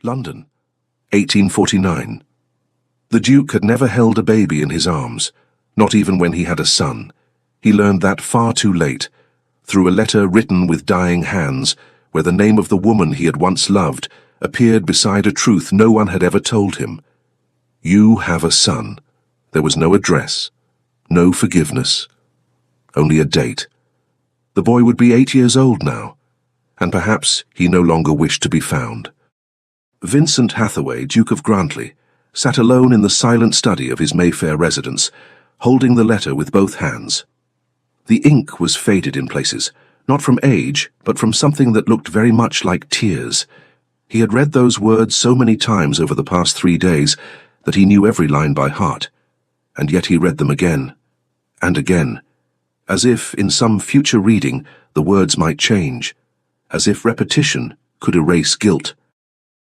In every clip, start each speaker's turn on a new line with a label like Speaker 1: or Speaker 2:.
Speaker 1: London, 1849. The Duke had never held a baby in his arms, not even when he had a son. He learned that far too late, through a letter written with dying hands, where the name of the woman he had once loved appeared beside a truth no one had ever told him. You have a son. There was no address, no forgiveness, only a date. The boy would be 8 years old now, and perhaps he no longer wished to be found. Vincent Hathaway, Duke of Grantley, sat alone in the silent study of his Mayfair residence, holding the letter with both hands. The ink was faded in places, not from age, but from something that looked very much like tears. He had read those words so many times over the past 3 days that he knew every line by heart, and yet he read them again and again, as if in some future reading the words might change, as if repetition could erase guilt.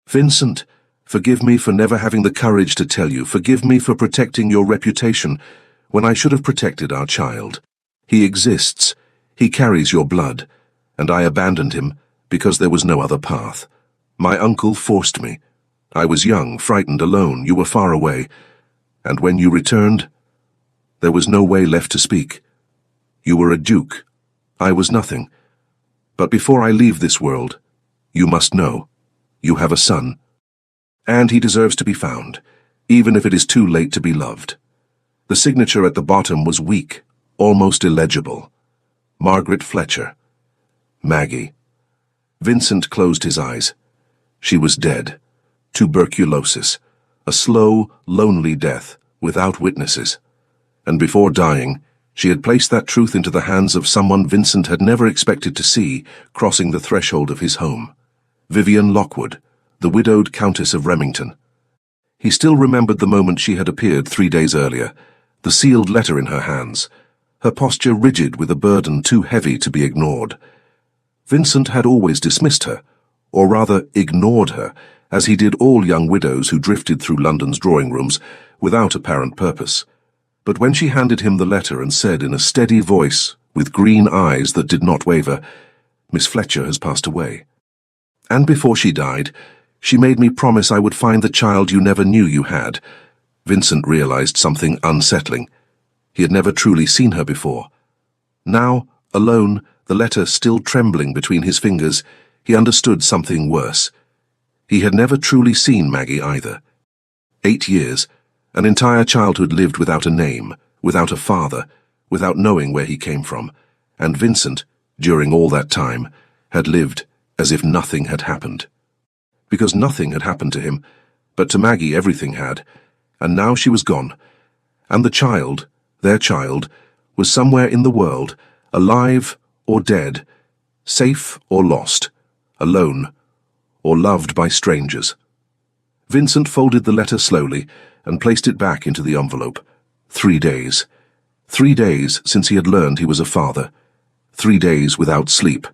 Speaker 1: Vincent, forgive me for never having the courage to tell you. Forgive me for protecting your reputation when I should have protected our child. He exists. He carries your blood, and I abandoned him because there was no other path. My uncle forced me. I was young, frightened, alone. You were far away, and when you returned, there was no way left to speak. You were a duke. I was nothing. But before I leave this world, you must know, you have a son, and he deserves to be found, even if it is too late to be loved. The signature at the bottom was weak, almost illegible. Margaret Fletcher. Maggie. Vincent closed his eyes. She was dead. Tuberculosis. A slow, lonely death, without witnesses. And before dying, she had placed that truth into the hands of someone Vincent had never expected to see crossing the threshold of his home. Vivian Lockwood, the widowed Countess of Remington. He still remembered the moment she had appeared 3 days earlier, the sealed letter in her hands, her posture rigid with a burden too heavy to be ignored. Vincent had always dismissed her, or rather ignored her, as he did all young widows who drifted through London's drawing rooms without apparent purpose. But when she handed him the letter and said in a steady voice, with green eyes that did not waver, "Miss Fletcher has passed away. And before she died, she made me promise I would find the child you never knew you had," Vincent realized something unsettling. He had never truly seen her before. Now, alone, the letter still trembling between his fingers, he understood something worse. He had never truly seen Maggie either. 8 years, an entire childhood lived without a name, without a father, without knowing where he came from, and Vincent, during all that time, had lived as if nothing had happened. Because nothing had happened to him, but to Maggie everything had, and now she was gone, and the child, their child, was somewhere in the world, alive or dead, safe or lost, alone, or loved by strangers. Vincent folded the letter slowly and placed it back into the envelope. 3 days. 3 days since he had learned he was a father. 3 days without sleep,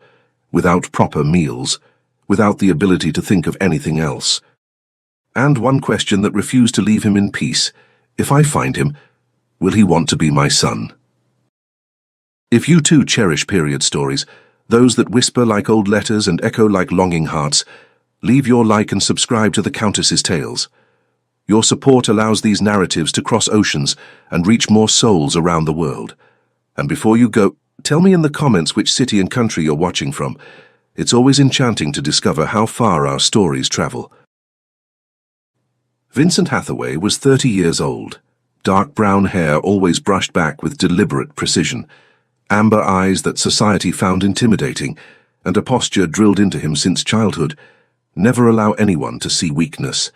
Speaker 1: without proper meals, without the ability to think of anything else. And one question that refused to leave him in peace: if I find him, will he want to be my son? If you too cherish period stories, those that whisper like old letters and echo like longing hearts, leave your like and subscribe to the Countess's Tales. Your support allows these narratives to cross oceans and reach more souls around the world. And before you go, tell me in the comments which city and country you're watching from. It's always enchanting to discover how far our stories travel. Vincent Hathaway was 30 years old. Dark brown hair always brushed back with deliberate precision, amber eyes that society found intimidating, and a posture drilled into him since childhood: never allow anyone to see weakness.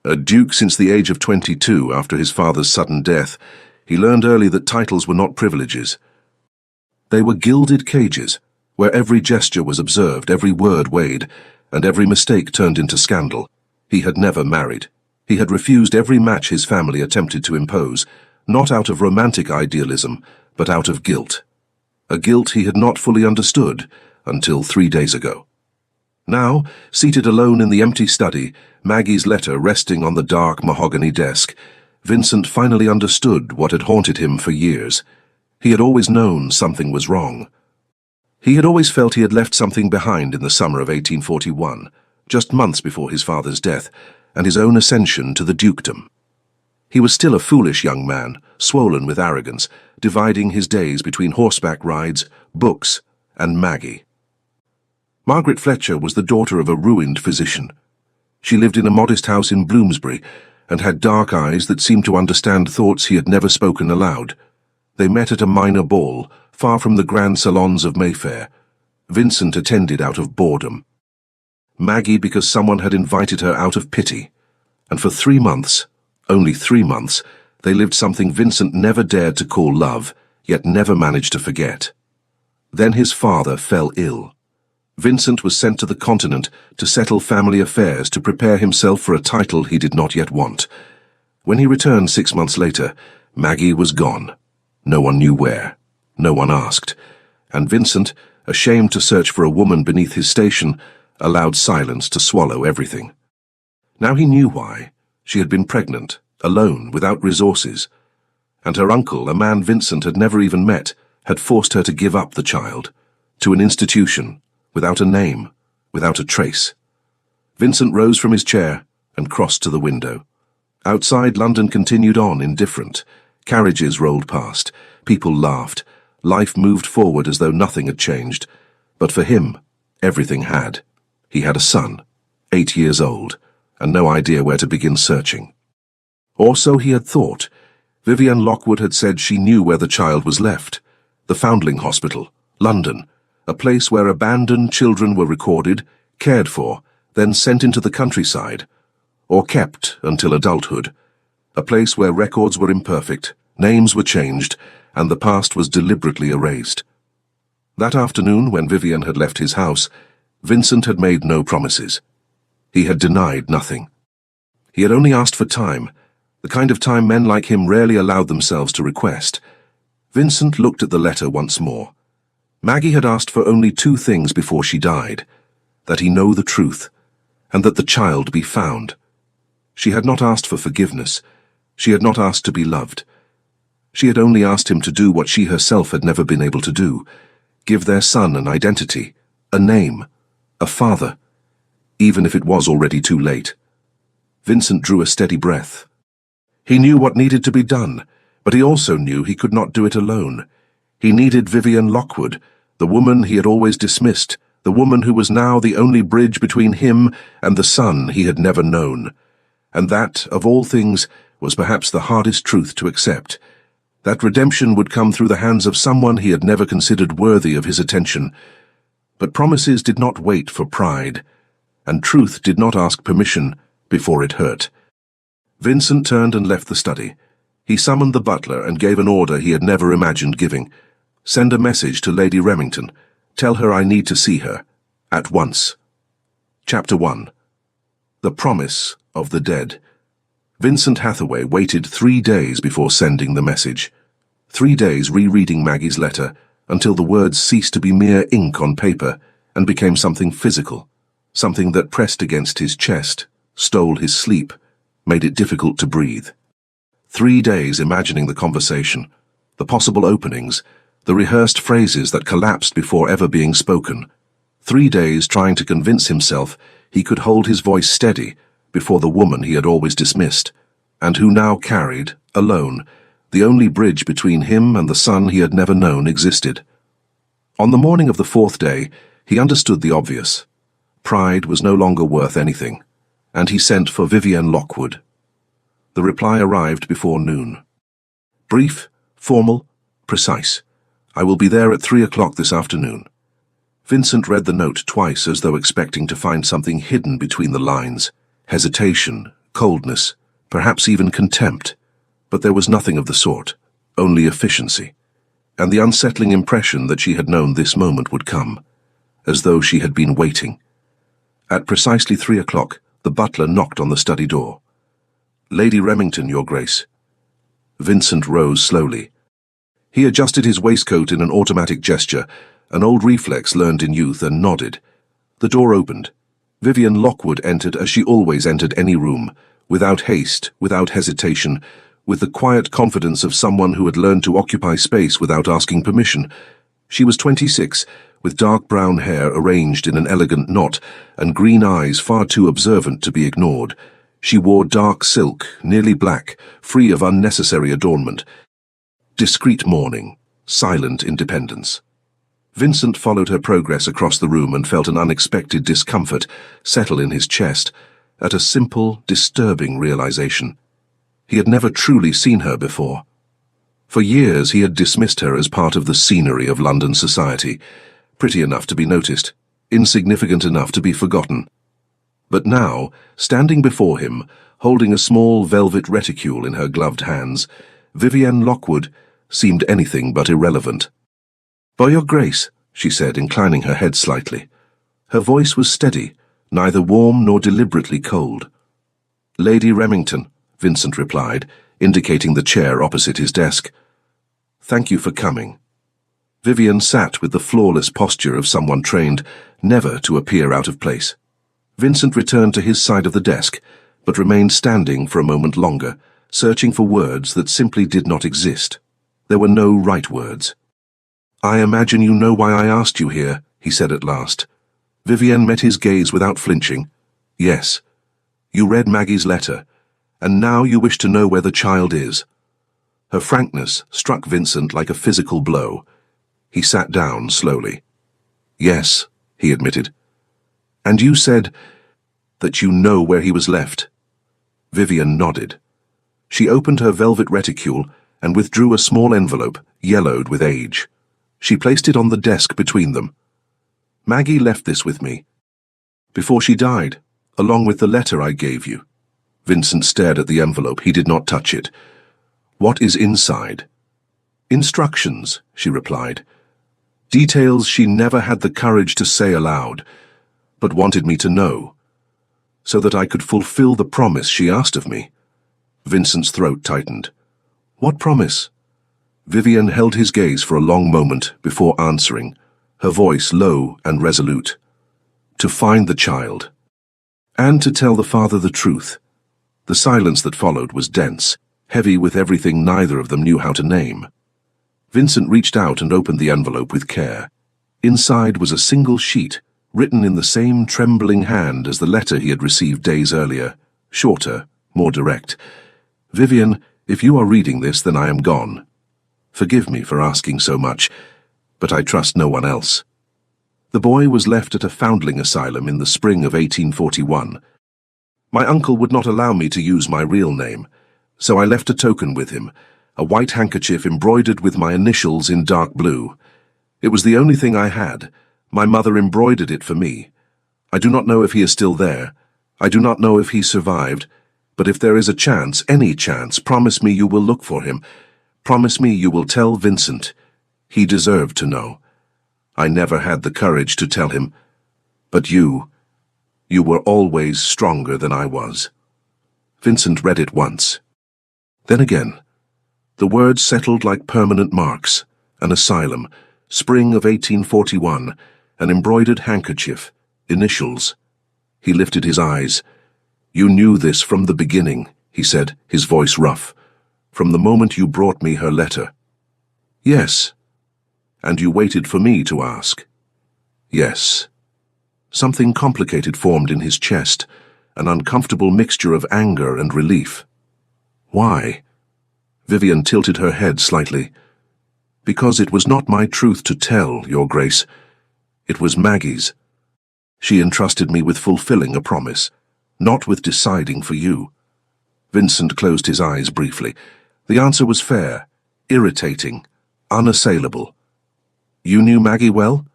Speaker 1: A duke since the age of 22 after his father's sudden death, he learned early that titles were not privileges. They were gilded cages, where every gesture was observed, every word weighed, and every mistake turned into scandal. He had never married. He had refused every match his family attempted to impose, not out of romantic idealism, but out of guilt. A guilt he had not fully understood until 3 days ago. Now, seated alone in the empty study, Maggie's letter resting on the dark mahogany desk, Vincent finally understood what had haunted him for years. He had always known something was wrong. He had always felt he had left something behind in the summer of 1841, just months before his father's death and his own ascension to the dukedom. He was still a foolish young man, swollen with arrogance, dividing his days between horseback rides, books, and Maggie. Margaret Fletcher was the daughter of a ruined physician. She lived in a modest house in Bloomsbury and had dark eyes that seemed to understand thoughts he had never spoken aloud. They met at a minor ball, far from the grand salons of Mayfair. Vincent attended out of boredom. Maggie because someone had invited her out of pity. And for 3 months, only 3 months, they lived something Vincent never dared to call love, yet never managed to forget. Then his father fell ill. Vincent was sent to the continent to settle family affairs to prepare himself for a title he did not yet want. When he returned 6 months later, Maggie was gone. No one knew where. No one asked. And Vincent, ashamed to search for a woman beneath his station, allowed silence to swallow everything. Now he knew why. She had been pregnant, alone, without resources. And her uncle, a man Vincent had never even met, had forced her to give up the child, to an institution, without a name, without a trace. Vincent rose from his chair and crossed to the window. Outside, London continued on, indifferent. Carriages rolled past. People laughed. Life moved forward as though nothing had changed. But for him, everything had. He had a son, 8 years old, and no idea where to begin searching. Or so he had thought. Vivienne Lockwood had said she knew where the child was left. The Foundling Hospital, London, a place where abandoned children were recorded, cared for, then sent into the countryside, or kept until adulthood. A place where records were imperfect, names were changed, and the past was deliberately erased. That afternoon, when Vivienne had left his house, Vincent had made no promises. He had denied nothing. He had only asked for time, the kind of time men like him rarely allowed themselves to request. Vincent looked at the letter once more. Maggie had asked for only 2 things before she died: that he know the truth, and that the child be found. She had not asked for forgiveness. She had not asked to be loved. She had only asked him to do what she herself had never been able to do: give their son an identity, a name, a father, even if it was already too late. Vincent drew a steady breath. He knew what needed to be done, but he also knew he could not do it alone. He needed Vivienne Lockwood, the woman he had always dismissed, the woman who was now the only bridge between him and the son he had never known. And that, of all things, was perhaps the hardest truth to accept. That redemption would come through the hands of someone he had never considered worthy of his attention. But promises did not wait for pride, and truth did not ask permission before it hurt. Vincent turned and left the study. He summoned the butler and gave an order he had never imagined giving. Send a message to Lady Remington. Tell her I need to see her. At once. Chapter 1. The Promise of the Dead. Vincent Hathaway waited 3 days before sending the message. 3 days rereading Maggie's letter until the words ceased to be mere ink on paper and became something physical, something that pressed against his chest, stole his sleep, made it difficult to breathe. 3 days imagining the conversation, the possible openings, the rehearsed phrases that collapsed before ever being spoken. 3 days trying to convince himself he could hold his voice steady before the woman he had always dismissed, and who now carried, alone, the only bridge between him and the son he had never known existed. On the morning of the 4th day, he understood the obvious. Pride was no longer worth anything, and he sent for Vivienne Lockwood. The reply arrived before noon. Brief, formal, precise. I will be there at 3 o'clock this afternoon. Vincent read the note twice as though expecting to find something hidden between the lines. Hesitation, coldness, perhaps even contempt. But there was nothing of the sort, only efficiency, and the unsettling impression that she had known this moment would come, as though she had been waiting. At precisely 3 o'clock, the butler knocked on the study door. Lady Remington, Your Grace. Vincent rose slowly. He adjusted his waistcoat in an automatic gesture, an old reflex learned in youth, and nodded. The door opened. Vivienne Lockwood entered as she always entered any room, without haste, without hesitation, with the quiet confidence of someone who had learned to occupy space without asking permission. She was 26, with dark brown hair arranged in an elegant knot and green eyes far too observant to be ignored. She wore dark silk, nearly black, free of unnecessary adornment. Discreet mourning, silent independence. Vincent followed her progress across the room and felt an unexpected discomfort settle in his chest at a simple, disturbing realization. He had never truly seen her before. For years he had dismissed her as part of the scenery of London society, pretty enough to be noticed, insignificant enough to be forgotten. But now, standing before him, holding a small velvet reticule in her gloved hands, Vivienne Lockwood seemed anything but irrelevant. "By your grace," she said, inclining her head slightly. Her voice was steady, neither warm nor deliberately cold. "Lady Remington," Vincent replied, indicating the chair opposite his desk. "Thank you for coming." Vivienne sat with the flawless posture of someone trained never to appear out of place. Vincent returned to his side of the desk, but remained standing for a moment longer, searching for words that simply did not exist. There were no right words. "I imagine you know why I asked you here," he said at last. Vivienne met his gaze without flinching. "Yes. You read Maggie's letter, and now you wish to know where the child is." Her frankness struck Vincent like a physical blow. He sat down slowly. "Yes," he admitted. "And you said that you know where he was left." Vivienne nodded. She opened her velvet reticule and withdrew a small envelope, yellowed with age. She placed it on the desk between them. "Maggie left this with me before she died, along with the letter I gave you." Vincent stared at the envelope. He did not touch it. "What is inside?" "Instructions," she replied. "Details she never had the courage to say aloud, but wanted me to know, so that I could fulfill the promise she asked of me." Vincent's throat tightened. "What promise?" Vivienne held his gaze for a long moment before answering, her voice low and resolute. "To find the child, and to tell the father the truth." The silence that followed was dense, heavy with everything neither of them knew how to name. Vincent reached out and opened the envelope with care. Inside was a single sheet, written in the same trembling hand as the letter he had received days earlier, shorter, more direct. "Vivienne, if you are reading this, then I am gone. Forgive me for asking so much, but I trust no one else." The boy was left at a foundling asylum in the spring of 1841. My uncle would not allow me to use my real name, so I left a token with him, a white handkerchief embroidered with my initials in dark blue. It was the only thing I had. My mother embroidered it for me. I do not know if he is still there. I do not know if he survived, but if there is a chance, any chance, promise me you will look for him. Promise me you will tell Vincent. He deserved to know. I never had the courage to tell him, but you were always stronger than I was." Vincent read it once. Then again. The words settled like permanent marks: an asylum, spring of 1841, an embroidered handkerchief, initials. He lifted his eyes. "You knew this from the beginning," he said, his voice rough. "From the moment you brought me her letter." "Yes." "And you waited for me to ask." "Yes." Something complicated formed in his chest, an uncomfortable mixture of anger and relief. "Why?" Vivienne tilted her head slightly. "Because it was not my truth to tell, Your Grace. It was Maggie's. She entrusted me with fulfilling a promise, not with deciding for you." Vincent closed his eyes briefly. The answer was fair, irritating, unassailable. "You knew Maggie well?"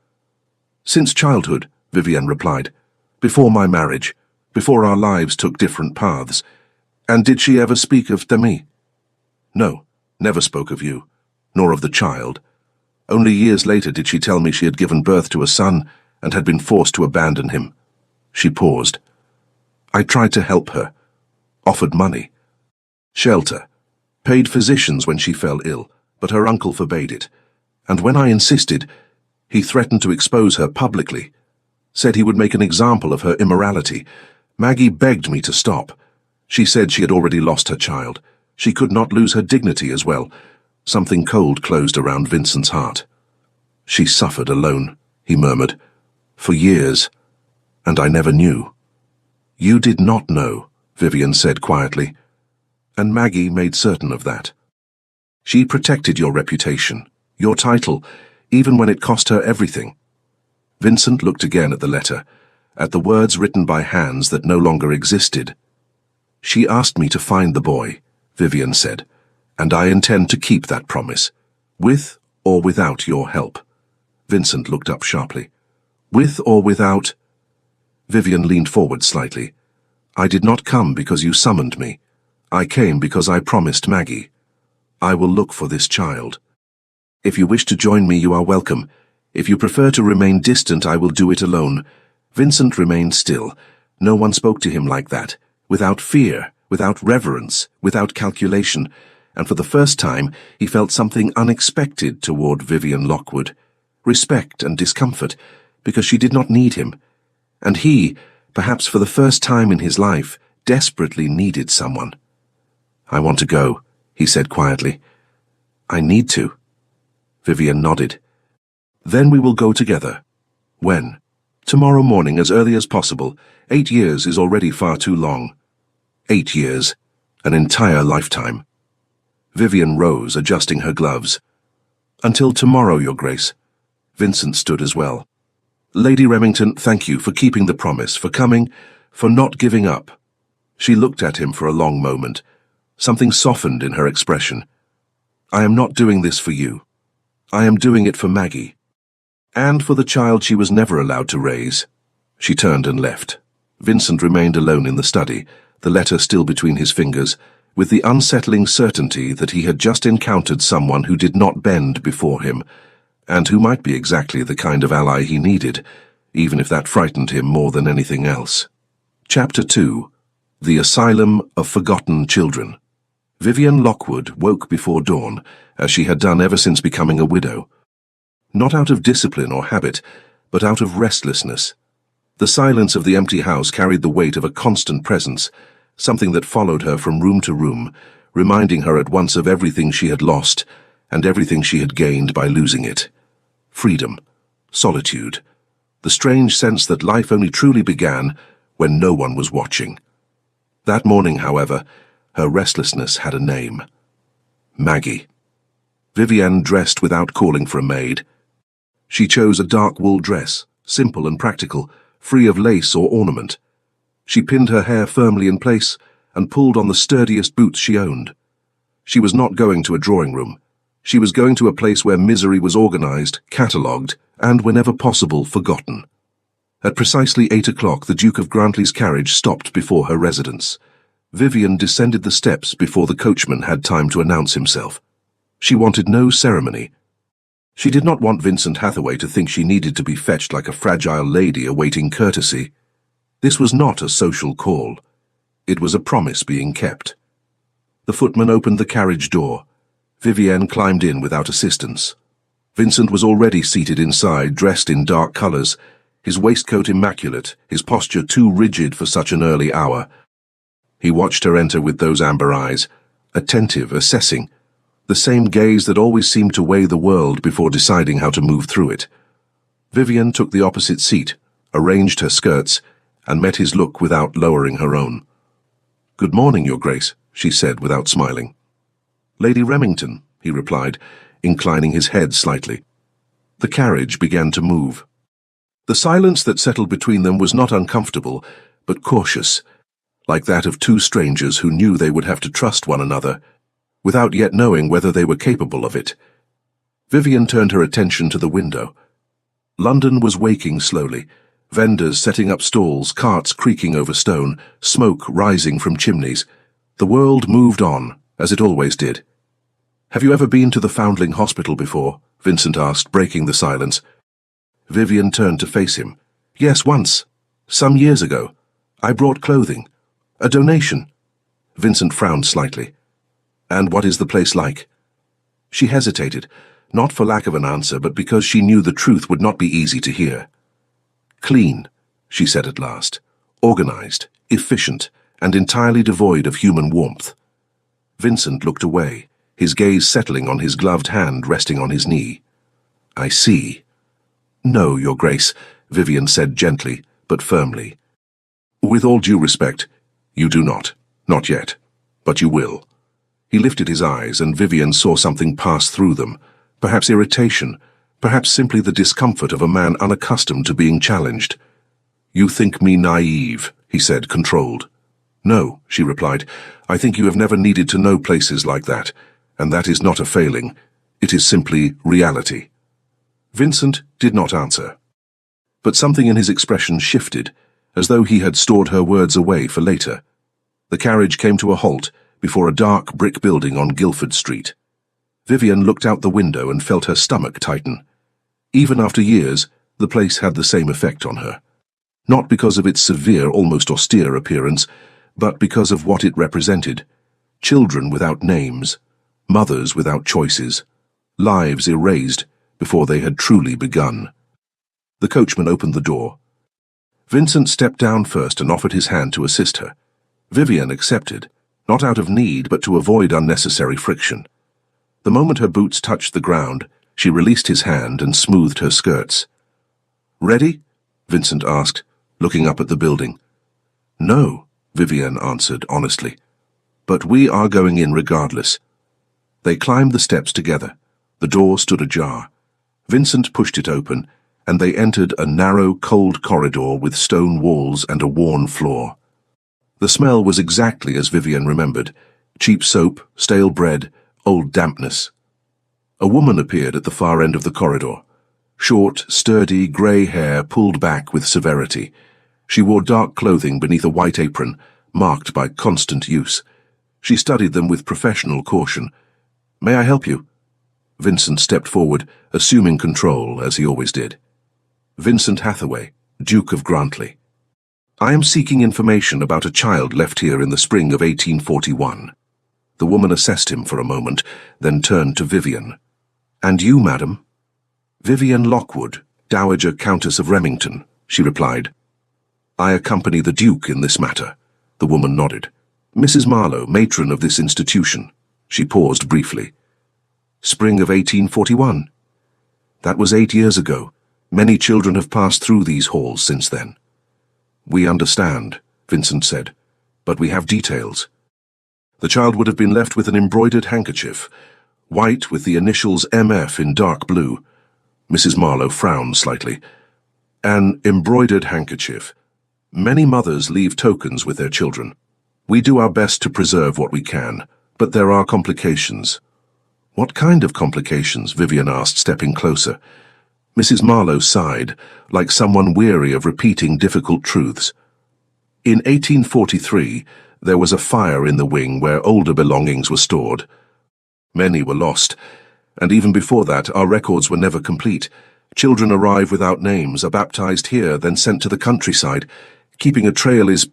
Speaker 1: "Since childhood," Vivienne replied. "Before my marriage, before our lives took different paths." "And did she ever speak of Demi?" "No, never spoke of you, nor of the child. Only years later did she tell me she had given birth to a son and had been forced to abandon him." She paused. "I tried to help her, offered money, shelter, paid physicians when she fell ill, but her uncle forbade it. And when I insisted, he threatened to expose her publicly, said he would make an example of her immorality. Maggie begged me to stop. She said she had already lost her child. She could not lose her dignity as well." Something cold closed around Vincent's heart. "She suffered alone," he murmured. For years, and I never knew. You did not know, Vivian said quietly, and Maggie made certain of that. She protected your reputation, your title, even when it cost her everything. Vincent looked again at the letter, at the words written by hands that no longer existed. She asked me to find the boy, Vivian said, and I intend to keep that promise, with or without your help. Vincent looked up sharply. With or without? Vivian leaned forward slightly. I did not come because you summoned me. I came because I promised Maggie. I will look for this child. If you wish to join me, you are welcome. If you prefer to remain distant, I will do it alone. Vincent remained still. No one spoke to him like that, without fear, without reverence, without calculation, and for the first time he felt something unexpected toward Vivian Lockwood. Respect and discomfort, because she did not need him. And he, perhaps for the first time in his life, desperately needed someone. I want to go, he said quietly. I need to. Vivian nodded. Then we will go together. When? Tomorrow morning, as early as possible. 8 years is already far too long. 8 years. An entire lifetime. Vivian rose, adjusting her gloves. Until tomorrow, Your Grace. Vincent stood as well. Lady Remington, thank you for keeping the promise, for coming, for not giving up. She looked at him for a long moment. Something softened in her expression. I am not doing this for you. I am doing it for Maggie. And for the child she was never allowed to raise. She turned and left. Vincent remained alone in the study, the letter still between his fingers, with the unsettling certainty that he had just encountered someone who did not bend before him, and who might be exactly the kind of ally he needed, even if that frightened him more than anything else. Chapter 2. The Asylum of Forgotten Children. Vivian Lockwood woke before dawn, as she had done ever since becoming a widow. Not out of discipline or habit, but out of restlessness. The silence of the empty house carried the weight of a constant presence, something that followed her from room to room, reminding her at once of everything she had lost and everything she had gained by losing it. Freedom, solitude, the strange sense that life only truly began when no one was watching. That morning, however, her restlessness had a name. Maggie. Vivian dressed without calling for a maid. She chose a dark wool dress, simple and practical, free of lace or ornament. She pinned her hair firmly in place and pulled on the sturdiest boots she owned. She was not going to a drawing room. She was going to a place where misery was organized, catalogued, and, whenever possible, forgotten. At precisely 8 o'clock, the Duke of Grantley's carriage stopped before her residence. Vivian descended the steps before the coachman had time to announce himself. She wanted no ceremony. She did not want Vincent Hathaway to think she needed to be fetched like a fragile lady awaiting courtesy. This was not a social call. It was a promise being kept. The footman opened the carriage door. Vivienne climbed in without assistance. Vincent was already seated inside, dressed in dark colors, his waistcoat immaculate, his posture too rigid for such an early hour. He watched her enter with those amber eyes, attentive, assessing, the same gaze that always seemed to weigh the world before deciding how to move through it. Vivian took the opposite seat, arranged her skirts, and met his look without lowering her own. "Good morning, Your Grace," she said without smiling. "Lady Remington," he replied, inclining his head slightly. The carriage began to move. The silence that settled between them was not uncomfortable, but cautious, like that of two strangers who knew they would have to trust one another, without yet knowing whether they were capable of it. Vivian turned her attention to the window. London was waking slowly, vendors setting up stalls, carts creaking over stone, smoke rising from chimneys. The world moved on, as it always did. "Have you ever been to the Foundling Hospital before?" Vincent asked, breaking the silence. Vivian turned to face him. "Yes, once. Some years ago. I brought clothing. A donation." Vincent frowned slightly. "And what is the place like?" She hesitated, not for lack of an answer, but because she knew the truth would not be easy to hear. "Clean," she said at last. "Organized, efficient, and entirely devoid of human warmth." Vincent looked away, his gaze settling on his gloved hand resting on his knee. "I see." No, Your Grace, Vivian said gently, but firmly. With all due respect, you do not. Not yet. But you will. He lifted his eyes, and Vivian saw something pass through them. Perhaps irritation, perhaps simply the discomfort of a man unaccustomed to being challenged. You think me naive, he said, controlled. No, she replied. I think you have never needed to know places like that, and that is not a failing. It is simply reality. Vincent did not answer. But something in his expression shifted, as though he had stored her words away for later. The carriage came to a halt before a dark brick building on Guildford Street. Vivian looked out the window and felt her stomach tighten. Even after years, the place had the same effect on her. Not because of its severe, almost austere appearance, but because of what it represented. Children without names, mothers without choices, lives erased before they had truly begun. The coachman opened the door. Vincent stepped down first and offered his hand to assist her. Vivian accepted, not out of need but to avoid unnecessary friction. The moment her boots touched the ground, she released his hand and smoothed her skirts. Ready? Vincent asked, looking up at the building. No, Vivian answered honestly. But we are going in regardless. They climbed the steps together. The door stood ajar. Vincent pushed it open, and they entered a narrow, cold corridor with stone walls and a worn floor. The smell was exactly as Vivian remembered. Cheap soap, stale bread, old dampness. A woman appeared at the far end of the corridor. Short, sturdy, grey hair pulled back with severity. She wore dark clothing beneath a white apron, marked by constant use. She studied them with professional caution. May I help you? Vincent stepped forward, assuming control, as he always did. Vincent Hathaway, Duke of Grantley. I am seeking information about a child left here in the spring of 1841. The woman assessed him for a moment, then turned to Vivian. And you, madam? Vivian Lockwood, Dowager Countess of Remington, she replied. I accompany the Duke in this matter. The woman nodded. Mrs. Marlowe, matron of this institution. She paused briefly. Spring of 1841. That was 8 years ago. Many children have passed through these halls since then. We understand, Vincent said, but we have details. The child would have been left with an embroidered handkerchief, white with the initials MF in dark blue. Mrs. Marlowe frowned slightly. An embroidered handkerchief. Many mothers leave tokens with their children. We do our best to preserve what we can, but there are complications. What kind of complications? Vivian asked, stepping closer. Mrs. Marlowe sighed, like someone weary of repeating difficult truths. In 1843, there was a fire in the wing where older belongings were stored. Many were lost, and even before that, our records were never complete. Children arrive without names, are baptized here, then sent to the countryside. Keeping a trail is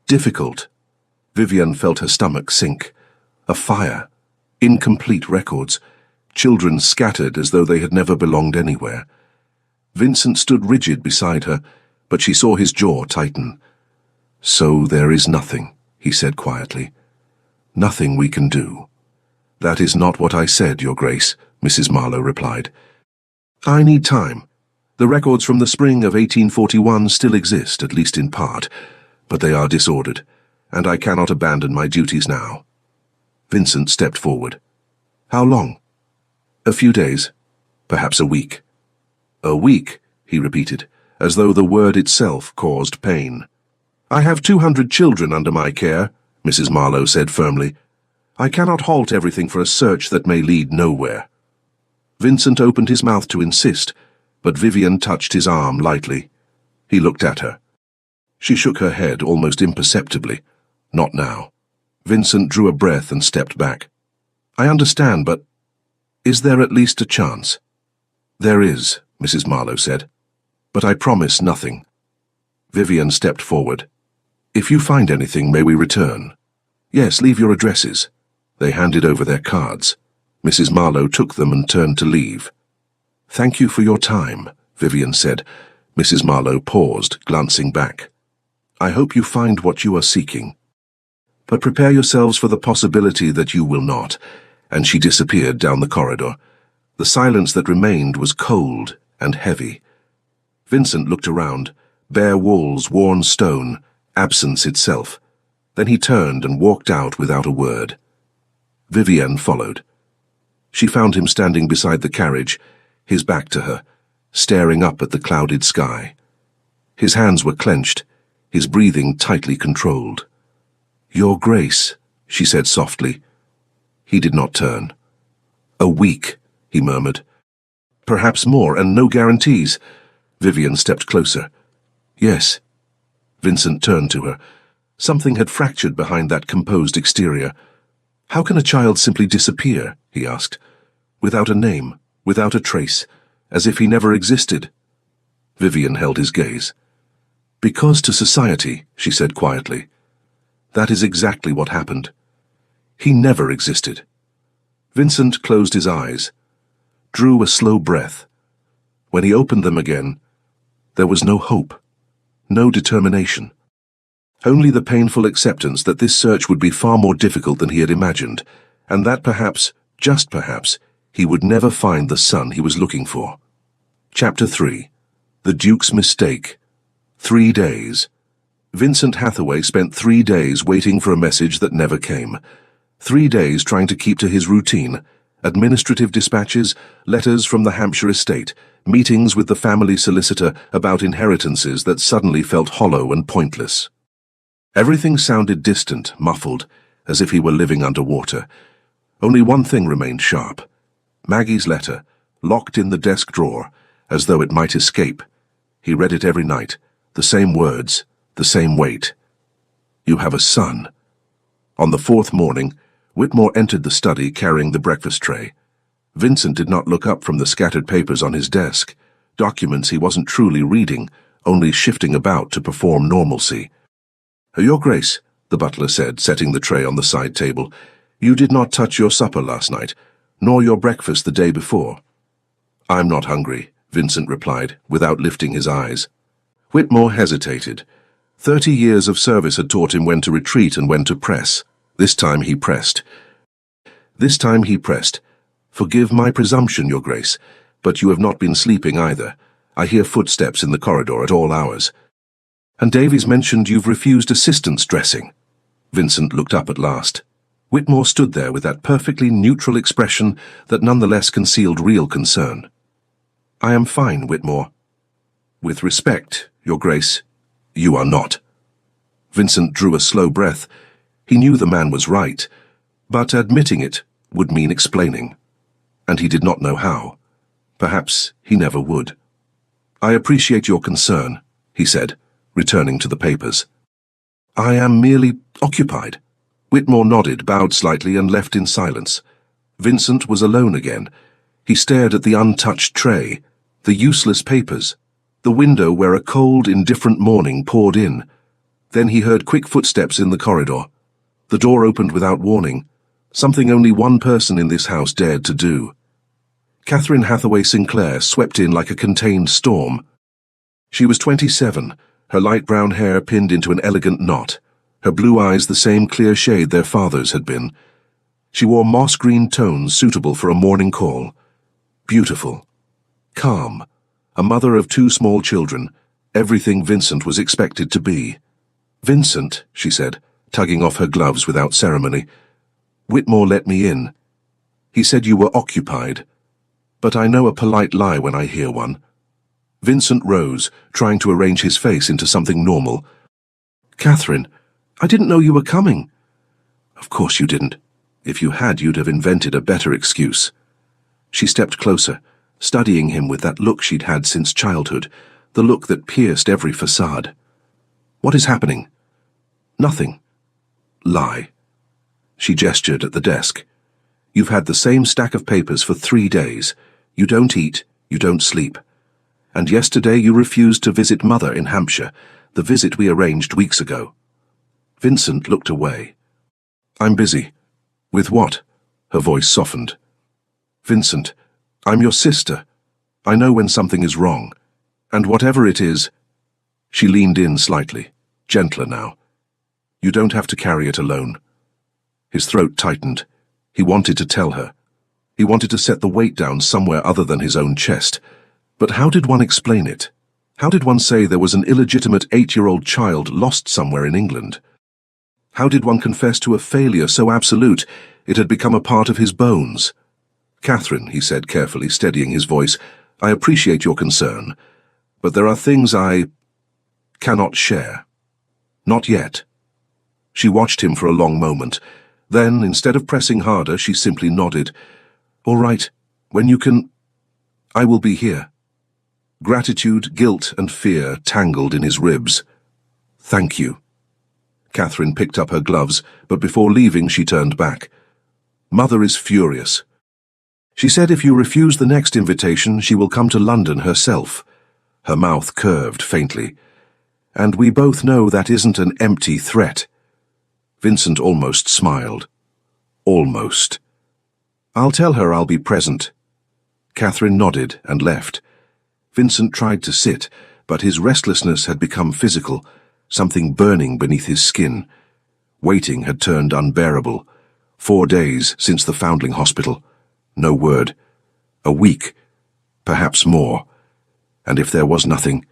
Speaker 1: difficult. Vivian felt her stomach sink. A fire. Incomplete records. Children scattered as though they had never belonged anywhere. Vincent stood rigid beside her, but she saw his jaw tighten. So there is nothing, he said quietly. Nothing we can do. That is not what I said, Your Grace, Mrs. Marlowe replied. I need time. The records from the spring of 1841 still exist, at least in part, but they are disordered, and I cannot abandon my duties now. Vincent stepped forward. How long? A few days, perhaps a week. A week, he repeated, as though the word itself caused pain. I have 200 children under my care, Mrs. Marlowe said firmly. I cannot halt everything for a search that may lead nowhere. Vincent opened his mouth to insist, but Vivian touched his arm lightly. He looked at her. She shook her head almost imperceptibly. Not now. Vincent drew a breath and stepped back. I understand, but is there at least a chance? There is, Mrs. Marlowe said, but I promise nothing. Vivian stepped forward. If you find anything, may we return? Yes, leave your addresses. They handed over their cards. Mrs. Marlowe took them and turned to leave. Thank you for your time, Vivian said. Mrs. Marlowe paused, glancing back. I hope you find what you are seeking. But prepare yourselves for the possibility that you will not, and she disappeared down the corridor. The silence that remained was cold and heavy. Vincent looked around. Bare walls, worn stone, absence itself. Then he turned and walked out without a word. Vivienne followed. She found him standing beside the carriage, his back to her, staring up at the clouded sky. His hands were clenched, his breathing tightly controlled. "Your Grace," she said softly. He did not turn. "A week," he murmured. "Perhaps more, and no guarantees." Vivienne stepped closer. "Yes." Vincent turned to her. Something had fractured behind that composed exterior. "How can a child simply disappear?" he asked. "Without a name, without a trace, as if he never existed." Vivienne held his gaze. "Because to society," she said quietly. "That is exactly what happened. He never existed." Vincent closed his eyes, drew a slow breath. When he opened them again, there was no hope, no determination. Only the painful acceptance that this search would be far more difficult than he had imagined, and that perhaps, just perhaps, he would never find the son he was looking for. Chapter 3. The Duke's Mistake. 3 days. Vincent Hathaway spent 3 days waiting for a message that never came. 3 days trying to keep to his routine. Administrative dispatches, letters from the Hampshire estate, meetings with the family solicitor about inheritances that suddenly felt hollow and pointless. Everything sounded distant, muffled, as if he were living underwater. Only one thing remained sharp. Maggie's letter, locked in the desk drawer, as though it might escape. He read it every night, the same words, the same weight. "You have a son." On the 4th morning, Whitmore entered the study carrying the breakfast tray. Vincent did not look up from the scattered papers on his desk, documents he wasn't truly reading, only shifting about to perform normalcy. "Your Grace," the butler said, setting the tray on the side table, "you did not touch your supper last night, nor your breakfast the day before." "I'm not hungry," Vincent replied, without lifting his eyes. Whitmore hesitated. 30 years of service had taught him when to retreat and when to press. This time he pressed. "Forgive my presumption, Your Grace, but you have not been sleeping either. I hear footsteps in the corridor at all hours. And Davies mentioned you've refused assistance dressing." Vincent looked up at last. Whitmore stood there with that perfectly neutral expression that nonetheless concealed real concern. "I am fine, Whitmore." "With respect, Your Grace, you are not." Vincent drew a slow breath. He knew the man was right, but admitting it would mean explaining. And he did not know how. Perhaps he never would. "I appreciate your concern," he said, returning to the papers. "I am merely occupied." Whitmore nodded, bowed slightly, and left in silence. Vincent was alone again. He stared at the untouched tray, the useless papers, the window where a cold, indifferent morning poured in. Then he heard quick footsteps in the corridor. The door opened without warning, something only one person in this house dared to do. Catherine Hathaway Sinclair swept in like a contained storm. She was 27, her light brown hair pinned into an elegant knot, her blue eyes the same clear shade their father's had been. She wore moss-green tones suitable for a morning call. Beautiful. Calm. A mother of 2 small children, everything Vincent was expected to be. "Vincent," she said, tugging off her gloves without ceremony. "Whitmore let me in. He said you were occupied. But I know a polite lie when I hear one." Vincent rose, trying to arrange his face into something normal. "Catherine, I didn't know you were coming." "Of course you didn't. If you had, you'd have invented a better excuse." She stepped closer, studying him with that look she'd had since childhood, the look that pierced every facade. "What is happening?" "Nothing." "Lie." She gestured at the desk. "You've had the same stack of papers for 3 days. You don't eat, you don't sleep. And yesterday you refused to visit Mother in Hampshire, the visit we arranged weeks ago." Vincent looked away. "I'm busy." "With what?" Her voice softened. "Vincent, I'm your sister. I know when something is wrong. And whatever it is—" She leaned in slightly, gentler now. "You don't have to carry it alone." His throat tightened. He wanted to tell her. He wanted to set the weight down somewhere other than his own chest. But how did one explain it? How did one say there was an illegitimate 8-year-old child lost somewhere in England? How did one confess to a failure so absolute it had become a part of his bones? Catherine, he said carefully, steadying his voice, I appreciate your concern, but there are things I cannot share. Not yet. She watched him for a long moment. Then, instead of pressing harder, she simply nodded. All right, when you can, I will be here. Gratitude, guilt, and fear tangled in his ribs. Thank you. Catherine picked up her gloves, but before leaving she turned back. Mother is furious. She said if you refuse the next invitation, she will come to London herself. Her mouth curved faintly. And we both know that isn't an empty threat. Vincent almost smiled. Almost. I'll tell her I'll be present. Catherine nodded and left. Vincent tried to sit, but his restlessness had become physical, something burning beneath his skin. Waiting had turned unbearable. 4 days since the Foundling Hospital. No word. A week. Perhaps more. And if there was nothing,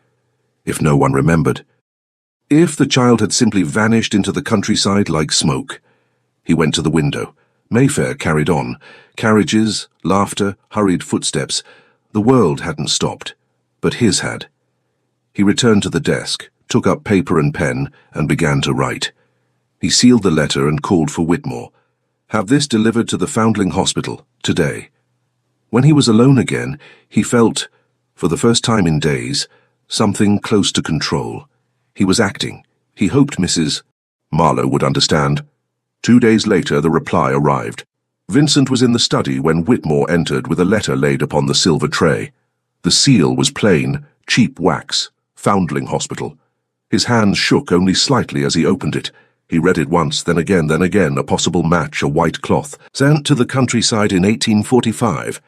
Speaker 1: if no one remembered, if the child had simply vanished into the countryside like smoke. He went to the window. Mayfair carried on. Carriages, laughter, hurried footsteps. The world hadn't stopped, but his had. He returned to the desk, took up paper and pen, and began to write. He sealed the letter and called for Whitmore. Have this delivered to the Foundling Hospital, today. When he was alone again, he felt, for the first time in days, something close to control. He was acting. He hoped Mrs. Marlowe would understand. 2 days later, the reply arrived. Vincent was in the study when Whitmore entered with a letter laid upon the silver tray. The seal was plain, cheap wax, Foundling Hospital. His hands shook only slightly as he opened it. He read it once, then again, a possible match, a white cloth. Sent to the countryside in 1845.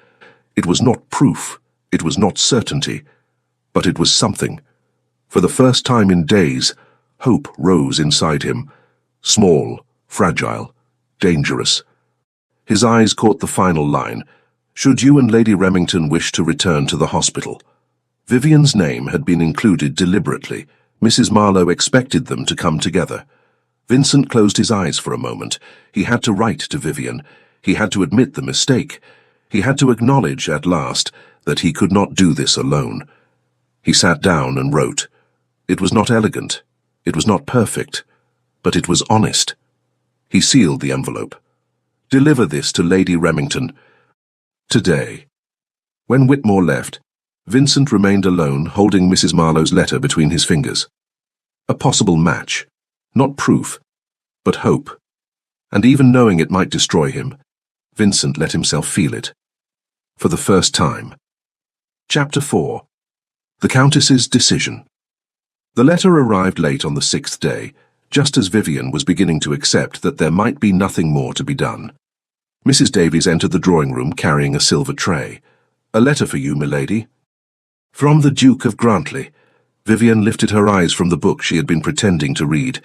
Speaker 1: It was not proof, it was not certainty, but it was something. For the first time in days, hope rose inside him. Small, fragile, dangerous. His eyes caught the final line. Should you and Lady Remington wish to return to the hospital? Vivian's name had been included deliberately. Mrs. Marlowe expected them to come together. Vincent closed his eyes for a moment. He had to write to Vivian. He had to admit the mistake. He had to acknowledge, at last, that he could not do this alone. He sat down and wrote. It was not elegant. It was not perfect. But it was honest. He sealed the envelope. Deliver this to Lady Remington. Today. When Whitmore left, Vincent remained alone, holding Mrs. Marlowe's letter between his fingers. A possible match. Not proof, but hope. And even knowing it might destroy him, Vincent let himself feel it. For the first time. Chapter 4. The Countess's Decision. The letter arrived late on the 6th day, just as Vivian was beginning to accept that there might be nothing more to be done. Mrs. Davies entered the drawing-room carrying a silver tray. A letter for you, milady. From the Duke of Grantley. Vivian lifted her eyes from the book she had been pretending to read.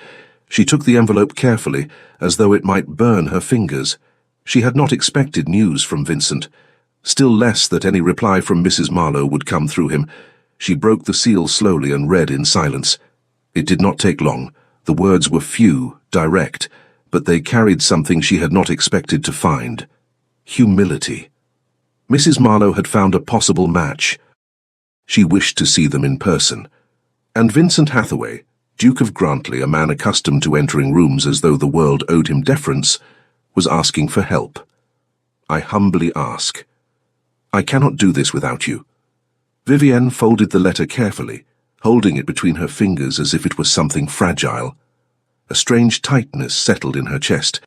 Speaker 1: She took the envelope carefully, as though it might burn her fingers. She had not expected news from Vincent, still less that any reply from Mrs. Marlowe would come through him. She broke the seal slowly and read in silence. It did not take long. The words were few, direct, but they carried something she had not expected to find. Humility. Mrs. Marlowe had found a possible match. She wished to see them in person. And Vincent Hathaway, Duke of Grantley, a man accustomed to entering rooms as though the world owed him deference, was asking for help. I humbly ask. I cannot do this without you. Vivienne folded the letter carefully, holding it between her fingers as if it was something fragile. A strange tightness settled in her chest.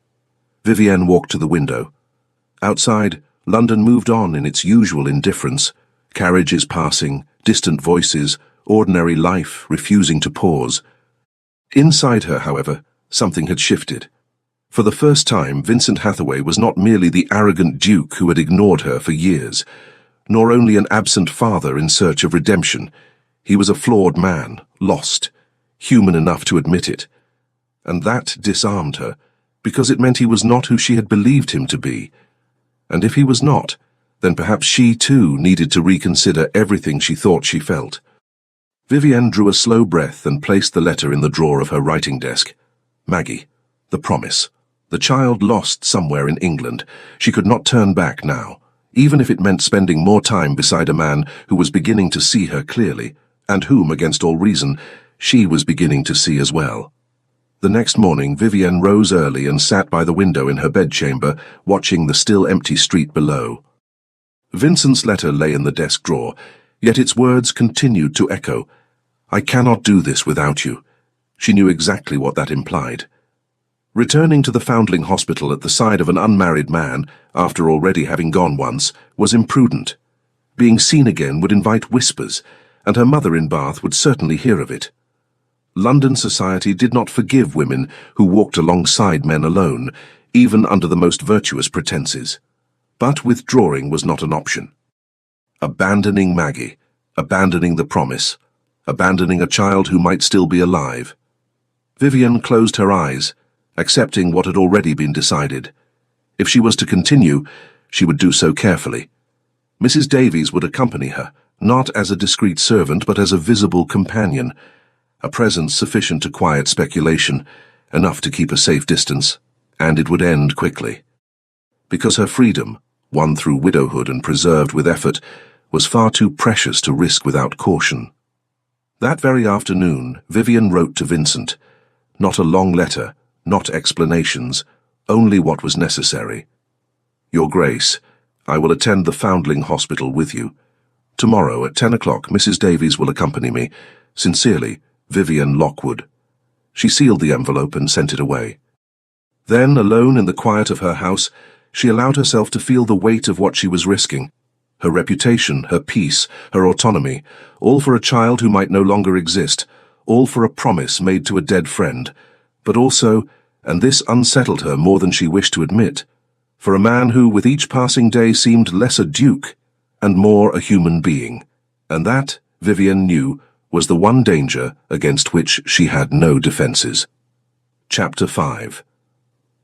Speaker 1: Vivienne walked to the window. Outside, London moved on in its usual indifference. Carriages passing, distant voices, ordinary life refusing to pause. Inside her, however, something had shifted. For the first time, Vincent Hathaway was not merely the arrogant duke who had ignored her for years, nor only an absent father in search of redemption. He was a flawed man, lost, human enough to admit it. And that disarmed her, because it meant he was not who she had believed him to be. And if he was not, then perhaps she too needed to reconsider everything she thought she felt. Vivienne drew a slow breath and placed the letter in the drawer of her writing desk. Maggie. The promise. The child lost somewhere in England. She could not turn back now, even if it meant spending more time beside a man who was beginning to see her clearly, and whom, against all reason, she was beginning to see as well. The next morning, Vivienne rose early and sat by the window in her bedchamber, watching the still empty street below. Vincent's letter lay in the desk drawer, yet its words continued to echo. I cannot do this without you. She knew exactly what that implied. Returning to the Foundling Hospital at the side of an unmarried man, after already having gone once, was imprudent. Being seen again would invite whispers, and her mother in Bath would certainly hear of it. London society did not forgive women who walked alongside men alone, even under the most virtuous pretenses. But withdrawing was not an option. Abandoning Maggie, abandoning the promise, abandoning a child who might still be alive. Vivienne closed her eyes, accepting what had already been decided. If she was to continue, she would do so carefully. Mrs. Davies would accompany her, not as a discreet servant but as a visible companion, a presence sufficient to quiet speculation, enough to keep a safe distance, and it would end quickly. Because her freedom, won through widowhood and preserved with effort, was far too precious to risk without caution. That very afternoon, Vivienne wrote to Vincent. Not a long letter, not explanations, only what was necessary. Your Grace, I will attend the Foundling Hospital with you. Tomorrow at 10 o'clock, Mrs. Davies will accompany me. Sincerely, Vivienne Lockwood. She sealed the envelope and sent it away. Then, alone in the quiet of her house, she allowed herself to feel the weight of what she was risking. Her reputation, her peace, her autonomy, all for a child who might no longer exist, all for a promise made to a dead friend, but also, and this unsettled her more than she wished to admit, for a man who with each passing day seemed less a duke and more a human being, and that, Vivienne knew, was the one danger against which she had no defences. Chapter 5.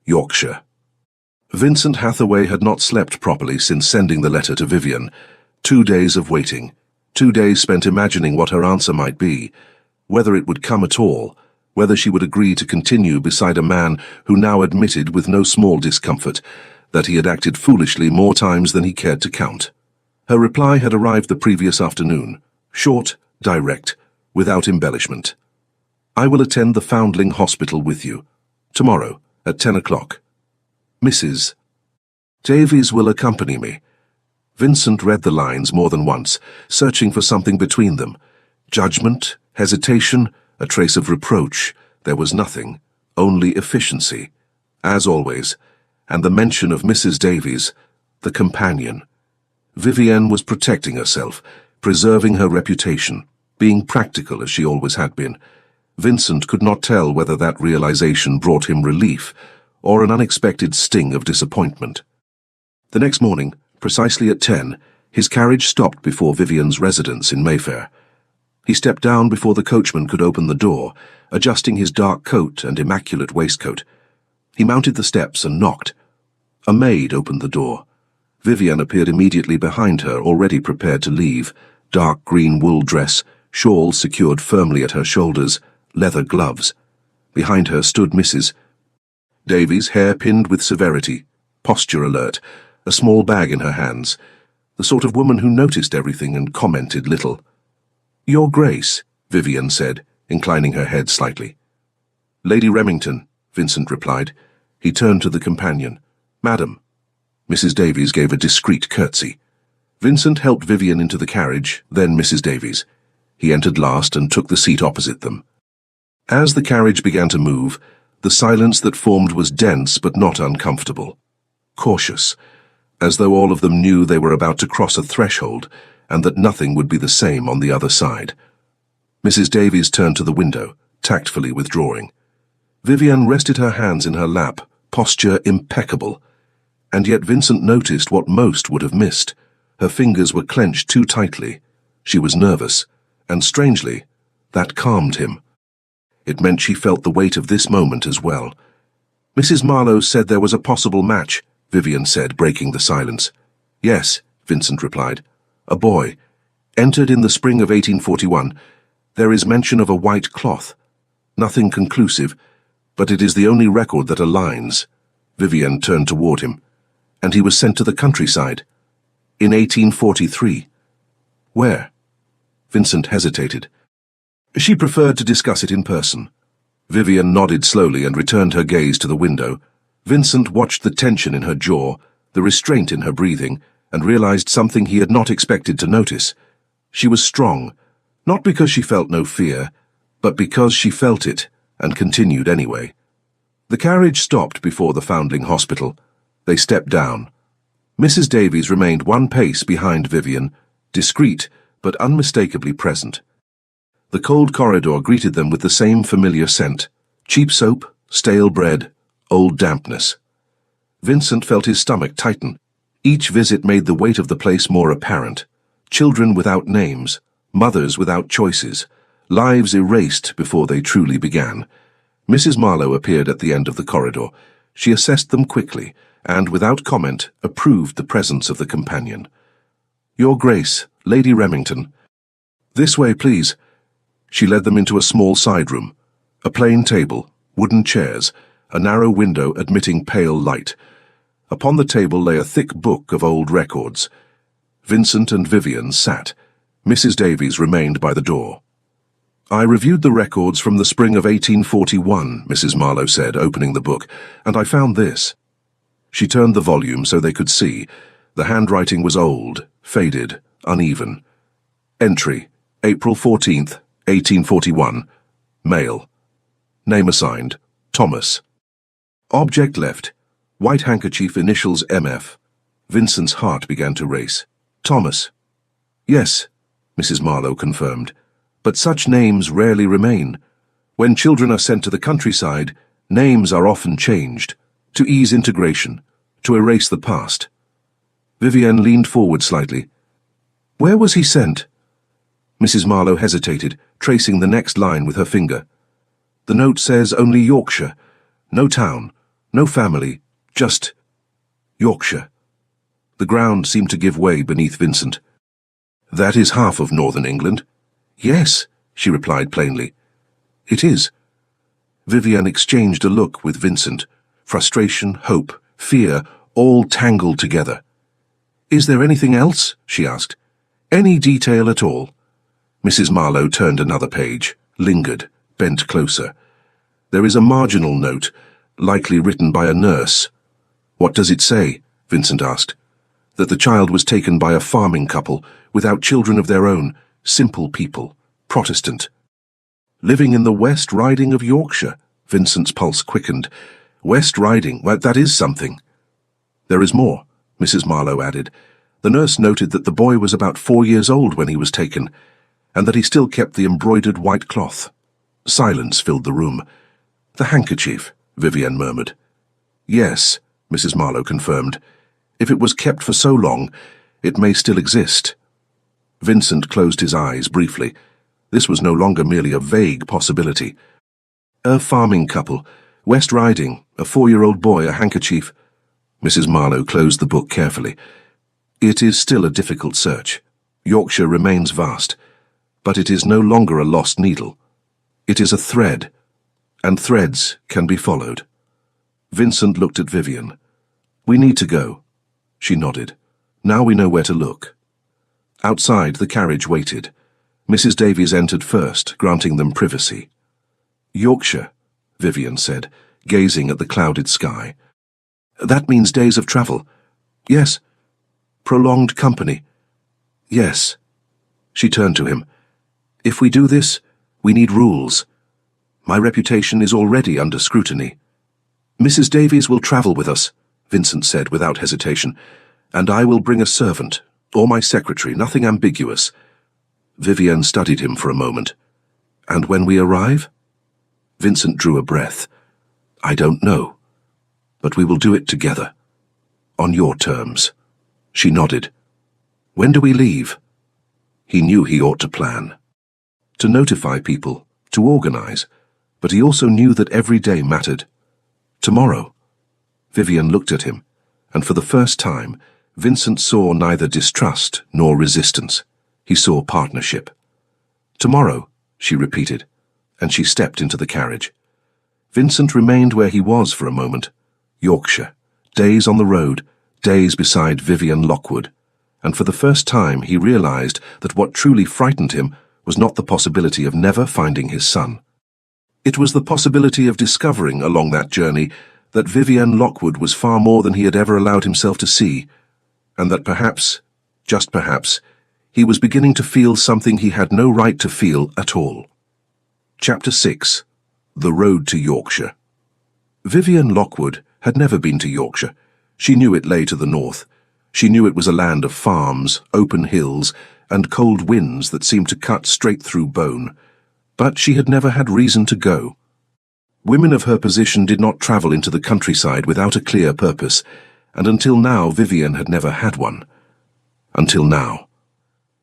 Speaker 1: Yorkshire. Vincent Hathaway had not slept properly since sending the letter to Vivienne. 2 days of waiting, 2 days spent imagining what her answer might be, whether it would come at all, whether she would agree to continue beside a man who now admitted with no small discomfort that he had acted foolishly more times than he cared to count. Her reply had arrived the previous afternoon, short, direct, without embellishment. I will attend the Foundling Hospital with you. Tomorrow, at 10 o'clock. Mrs. Davies will accompany me. Vincent read the lines more than once, searching for something between them. Judgment, hesitation, a trace of reproach. There was nothing, only efficiency, as always, and the mention of Mrs. Davies, the companion. Vivienne was protecting herself, preserving her reputation, being practical as she always had been. Vincent could not tell whether that realization brought him relief or an unexpected sting of disappointment. The next morning, precisely at 10, his carriage stopped before Vivienne's residence in Mayfair. He stepped down before the coachman could open the door, adjusting his dark coat and immaculate waistcoat. He mounted the steps and knocked. A maid opened the door. Vivienne appeared immediately behind her, already prepared to leave, dark green wool dress, shawl secured firmly at her shoulders, leather gloves. Behind her stood Mrs. Davies, hair pinned with severity, posture alert, a small bag in her hands, the sort of woman who noticed everything and commented little. Your Grace, Vivienne said, inclining her head slightly. Lady Remington, Vincent replied. He turned to the companion. Madam. Mrs. Davies gave a discreet curtsy. Vincent helped Vivienne into the carriage, then Mrs. Davies. He entered last and took the seat opposite them. As the carriage began to move, the silence that formed was dense but not uncomfortable. Cautious, as though all of them knew they were about to cross a threshold and that nothing would be the same on the other side. Mrs. Davies turned to the window, tactfully withdrawing. Vivienne rested her hands in her lap, posture impeccable. And yet Vincent noticed what most would have missed. Her fingers were clenched too tightly. She was nervous, and strangely, that calmed him. It meant she felt the weight of this moment as well. Mrs. Marlowe said there was a possible match, Vivienne said, breaking the silence. Yes, Vincent replied. A boy. Entered in the spring of 1841. There is mention of a white cloth. Nothing conclusive, but it is the only record that aligns. Vivienne turned toward him. And he was sent to the countryside. In 1843. Where? Vincent hesitated. She preferred to discuss it in person. Vivienne nodded slowly and returned her gaze to the window. Vincent watched the tension in her jaw, the restraint in her breathing, and realized something he had not expected to notice. She was strong, not because she felt no fear, but because she felt it, and continued anyway. The carriage stopped before the Foundling Hospital. They stepped down. Mrs. Davies remained one pace behind Vivienne, discreet but unmistakably present. The cold corridor greeted them with the same familiar scent: cheap soap, stale bread, old dampness. Vincent felt his stomach tighten. Each visit made the weight of the place more apparent. Children without names, mothers without choices, lives erased before they truly began. Mrs. Marlowe appeared at the end of the corridor. She assessed them quickly, and without comment approved the presence of the companion. "Your Grace, Lady Remington." "This way, please." She led them into a small side room. A plain table, wooden chairs, a narrow window admitting pale light. Upon the table lay a thick book of old records. Vincent and Vivienne sat. Mrs. Davies remained by the door. "I reviewed the records from the spring of 1841, Mrs. Marlowe said, opening the book, "and I found this." She turned the volume so they could see. The handwriting was old, faded, uneven. Entry: April 14th, 1841. Male. Name assigned: Thomas. Object left: white handkerchief, initials MF. Vincent's heart began to race. "Thomas." "Yes," Mrs. Marlowe confirmed. "But such names rarely remain. When children are sent to the countryside, names are often changed, to ease integration, to erase the past." Vivienne leaned forward slightly. "Where was he sent?" Mrs. Marlowe hesitated, tracing the next line with her finger. "The note says only Yorkshire. No town, no family, just Yorkshire." The ground seemed to give way beneath Vincent. "That is half of northern England." "Yes," she replied plainly. "It is." Vivienne exchanged a look with Vincent. Frustration, hope, fear, all tangled together. "Is there anything else?" she asked. "Any detail at all?" Mrs. Marlowe turned another page, lingered, bent closer. "There is a marginal note, likely written by a nurse." "What does it say?" Vincent asked. "That the child was taken by a farming couple, without children of their own, simple people, Protestant." "Living in the West Riding of Yorkshire." Vincent's pulse quickened. "West Riding, well, that is something." "There is more," Mrs. Marlowe added. "The nurse noted that the boy was about 4 years old when he was taken, and that he still kept the embroidered white cloth." Silence filled the room. "The handkerchief," Vivienne murmured. "Yes," Mrs. Marlowe confirmed. "If it was kept for so long, it may still exist." Vincent closed his eyes briefly. This was no longer merely a vague possibility. "A farming couple, West Riding, a 4-year-old boy, a handkerchief." Mrs. Marlowe closed the book carefully. "It is still a difficult search. Yorkshire remains vast, but it is no longer a lost needle. It is a thread, and threads can be followed." Vincent looked at Vivienne. "We need to go." She nodded. "Now we know where to look." Outside, the carriage waited. Mrs. Davies entered first, granting them privacy. "Yorkshire," Vivienne said, gazing at the clouded sky. "That means days of travel." "Yes." "Prolonged company." "Yes." She turned to him. "If we do this, we need rules. My reputation is already under scrutiny." "Mrs. Davies will travel with us," Vincent said without hesitation, "and I will bring a servant, or my secretary, nothing ambiguous." Vivienne studied him for a moment. "And when we arrive?" Vincent drew a breath. "I don't know. But we will do it together. On your terms." She nodded. "When do we leave?" He knew he ought to plan. To notify people, to organize, but he also knew that every day mattered. "Tomorrow." Vivienne looked at him, and for the first time, Vincent saw neither distrust nor resistance. He saw partnership. "Tomorrow," she repeated, and she stepped into the carriage. Vincent remained where he was for a moment. Yorkshire, days on the road, days beside Vivian Lockwood, and for the first time he realized that what truly frightened him was not the possibility of never finding his son. It was the possibility of discovering along that journey that Vivian Lockwood was far more than he had ever allowed himself to see, and that perhaps, just perhaps, he was beginning to feel something he had no right to feel at all. Chapter 6. The Road to Yorkshire. Vivian Lockwood had never been to Yorkshire. She knew it lay to the north. She knew it was a land of farms, open hills, and cold winds that seemed to cut straight through bone. But she had never had reason to go. Women of her position did not travel into the countryside without a clear purpose, and until now Vivian had never had one. Until now.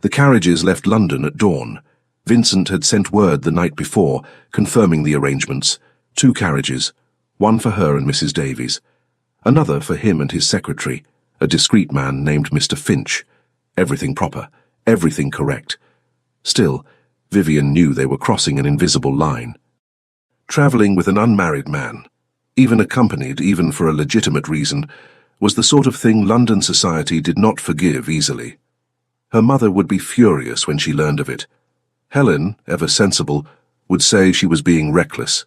Speaker 1: The carriages left London at dawn. Vincent had sent word the night before, confirming the arrangements. 2 carriages, one for her and Mrs. Davies, another for him and his secretary, a discreet man named Mr. Finch. Everything proper, everything correct. Still, Vivian knew they were crossing an invisible line. Travelling with an unmarried man, even accompanied, even for a legitimate reason, was the sort of thing London society did not forgive easily. Her mother would be furious when she learned of it. Helen, ever sensible, would say she was being reckless.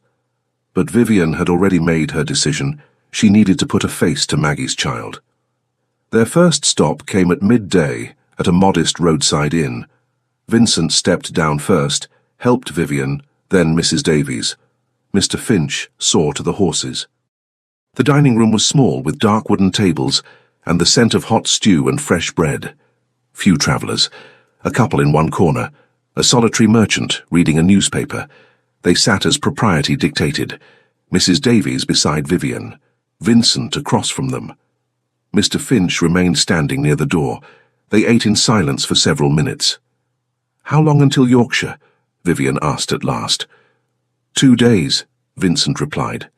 Speaker 1: But Vivian had already made her decision. She needed to put a face to Maggie's child. Their first stop came at midday at a modest roadside inn. Vincent stepped down first, helped Vivian, then Mrs. Davies. Mr. Finch saw to the horses. The dining room was small, with dark wooden tables, and the scent of hot stew and fresh bread. Few travellers, a couple in one corner, a solitary merchant reading a newspaper. They sat as propriety dictated, Mrs. Davies beside Vivian, Vincent across from them. Mr. Finch remained standing near the door. They ate in silence for several minutes. "How long until Yorkshire?" Vivian asked at last. 2 days, Vincent replied.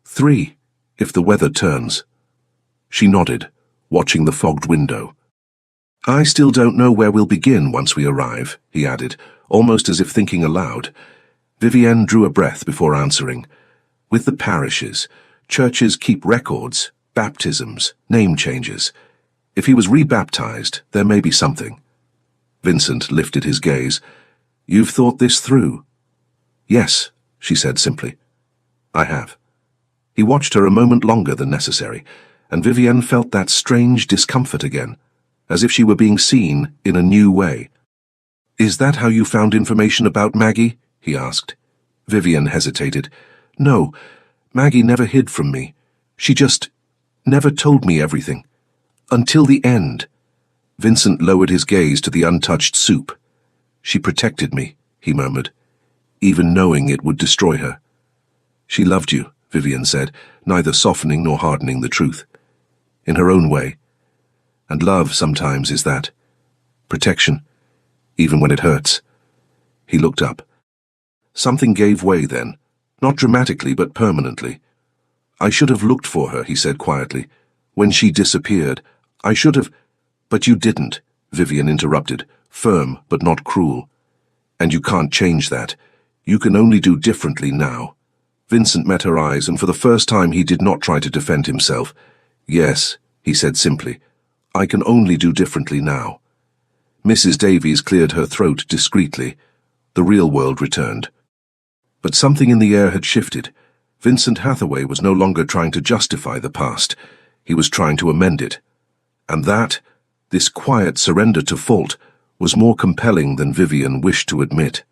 Speaker 1: 3, if the weather turns. She nodded, watching the fogged window. "I still don't know where we'll begin once we arrive," he added, almost as if thinking aloud. Vivienne drew a breath before answering. "With the parishes, churches keep records, baptisms, name changes. If he was rebaptized, there may be something." Vincent lifted his gaze. "You've thought this through?" "Yes," she said simply. "I have." He watched her a moment longer than necessary, and Vivienne felt that strange discomfort again, as if she were being seen in a new way. "Is that how you found information about Maggie?" he asked. Vivienne hesitated. "No, Maggie never hid from me. She just never told me everything. Until the end." Vincent lowered his gaze to the untouched soup. "She protected me," he murmured, "even knowing it would destroy her." "She loved you," Vivienne said, neither softening nor hardening the truth. "In her own way. And love sometimes is that. Protection, even when it hurts." He looked up. Something gave way then, not dramatically but permanently. "I should have looked for her," he said quietly. "When she disappeared, I should have—" "But you didn't," Vivian interrupted, firm but not cruel. "And you can't change that. You can only do differently now." Vincent met her eyes, and for the first time he did not try to defend himself. "Yes," he said simply, "I can only do differently now." Mrs. Davies cleared her throat discreetly. The real world returned. But something in the air had shifted. Vincent Hathaway was no longer trying to justify the past. He was trying to amend it. And that, this quiet surrender to fault, was more compelling than Vivian wished to admit.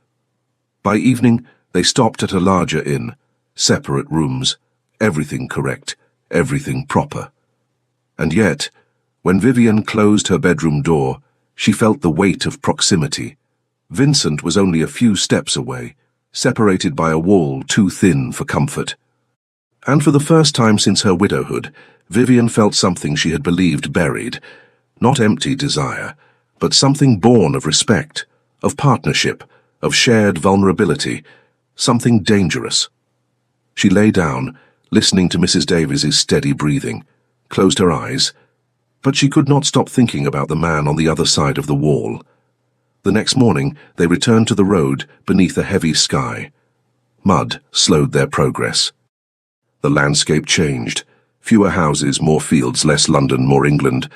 Speaker 1: By evening, they stopped at a larger inn. Separate rooms. Everything correct. Everything proper. And yet, when Vivian closed her bedroom door, she felt the weight of proximity. Vincent was only a few steps away, separated by a wall too thin for comfort. And for the first time since her widowhood, Vivian felt something she had believed buried. Not empty desire, but something born of respect, of partnership, of shared vulnerability, something dangerous. She lay down, listening to Mrs. Davies's steady breathing, closed her eyes, but she could not stop thinking about the man on the other side of the wall. The next morning, they returned to the road beneath a heavy sky. Mud slowed their progress. The landscape changed. Fewer houses, more fields, less London, more England.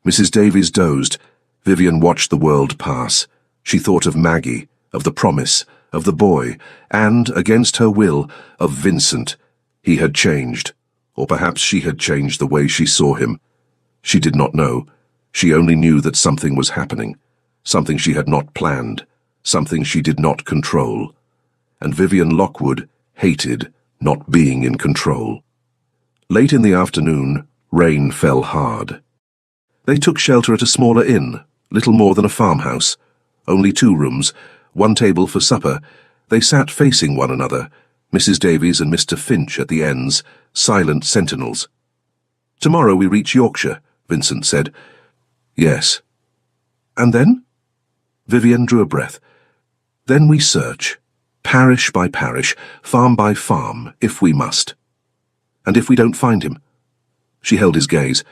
Speaker 1: Mrs. Davies dozed. Vivian watched the world pass. She thought of Maggie, of the promise, of the boy, and, against her will, of Vincent. He had changed, or perhaps she had changed the way she saw him. She did not know. She only knew that something was happening, something she had not planned, something she did not control. And Vivian Lockwood hated not being in control. Late in the afternoon, rain fell hard. They took shelter at a smaller inn, little more than a farmhouse. Only 2 rooms, 1 table for supper. They sat facing one another, Mrs. Davies and Mr. Finch at the ends, silent sentinels. "Tomorrow we reach Yorkshire," Vincent said. "Yes." "And then?" Vivian drew a breath. "Then we search, parish by parish, farm by farm, if we must. And if we don't find him?" She held his gaze.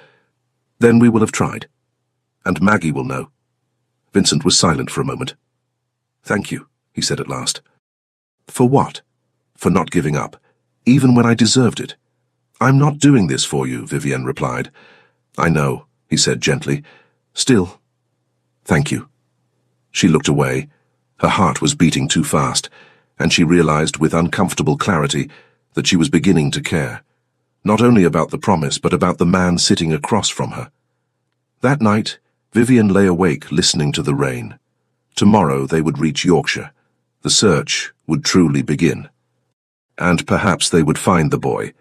Speaker 1: "Then we will have tried. And Maggie will know." Vincent was silent for a moment. "Thank you," he said at last. "For what?" "For not giving up, even when I deserved it." "I'm not doing this for you," Vivian replied. "I know," he said gently. "Still, thank you." She looked away. Her heart was beating too fast, and she realized with uncomfortable clarity that she was beginning to care, not only about the promise but about the man sitting across from her. That night, Vivian lay awake listening to the rain. Tomorrow they would reach Yorkshire. The search would truly begin. And perhaps they would find the boy.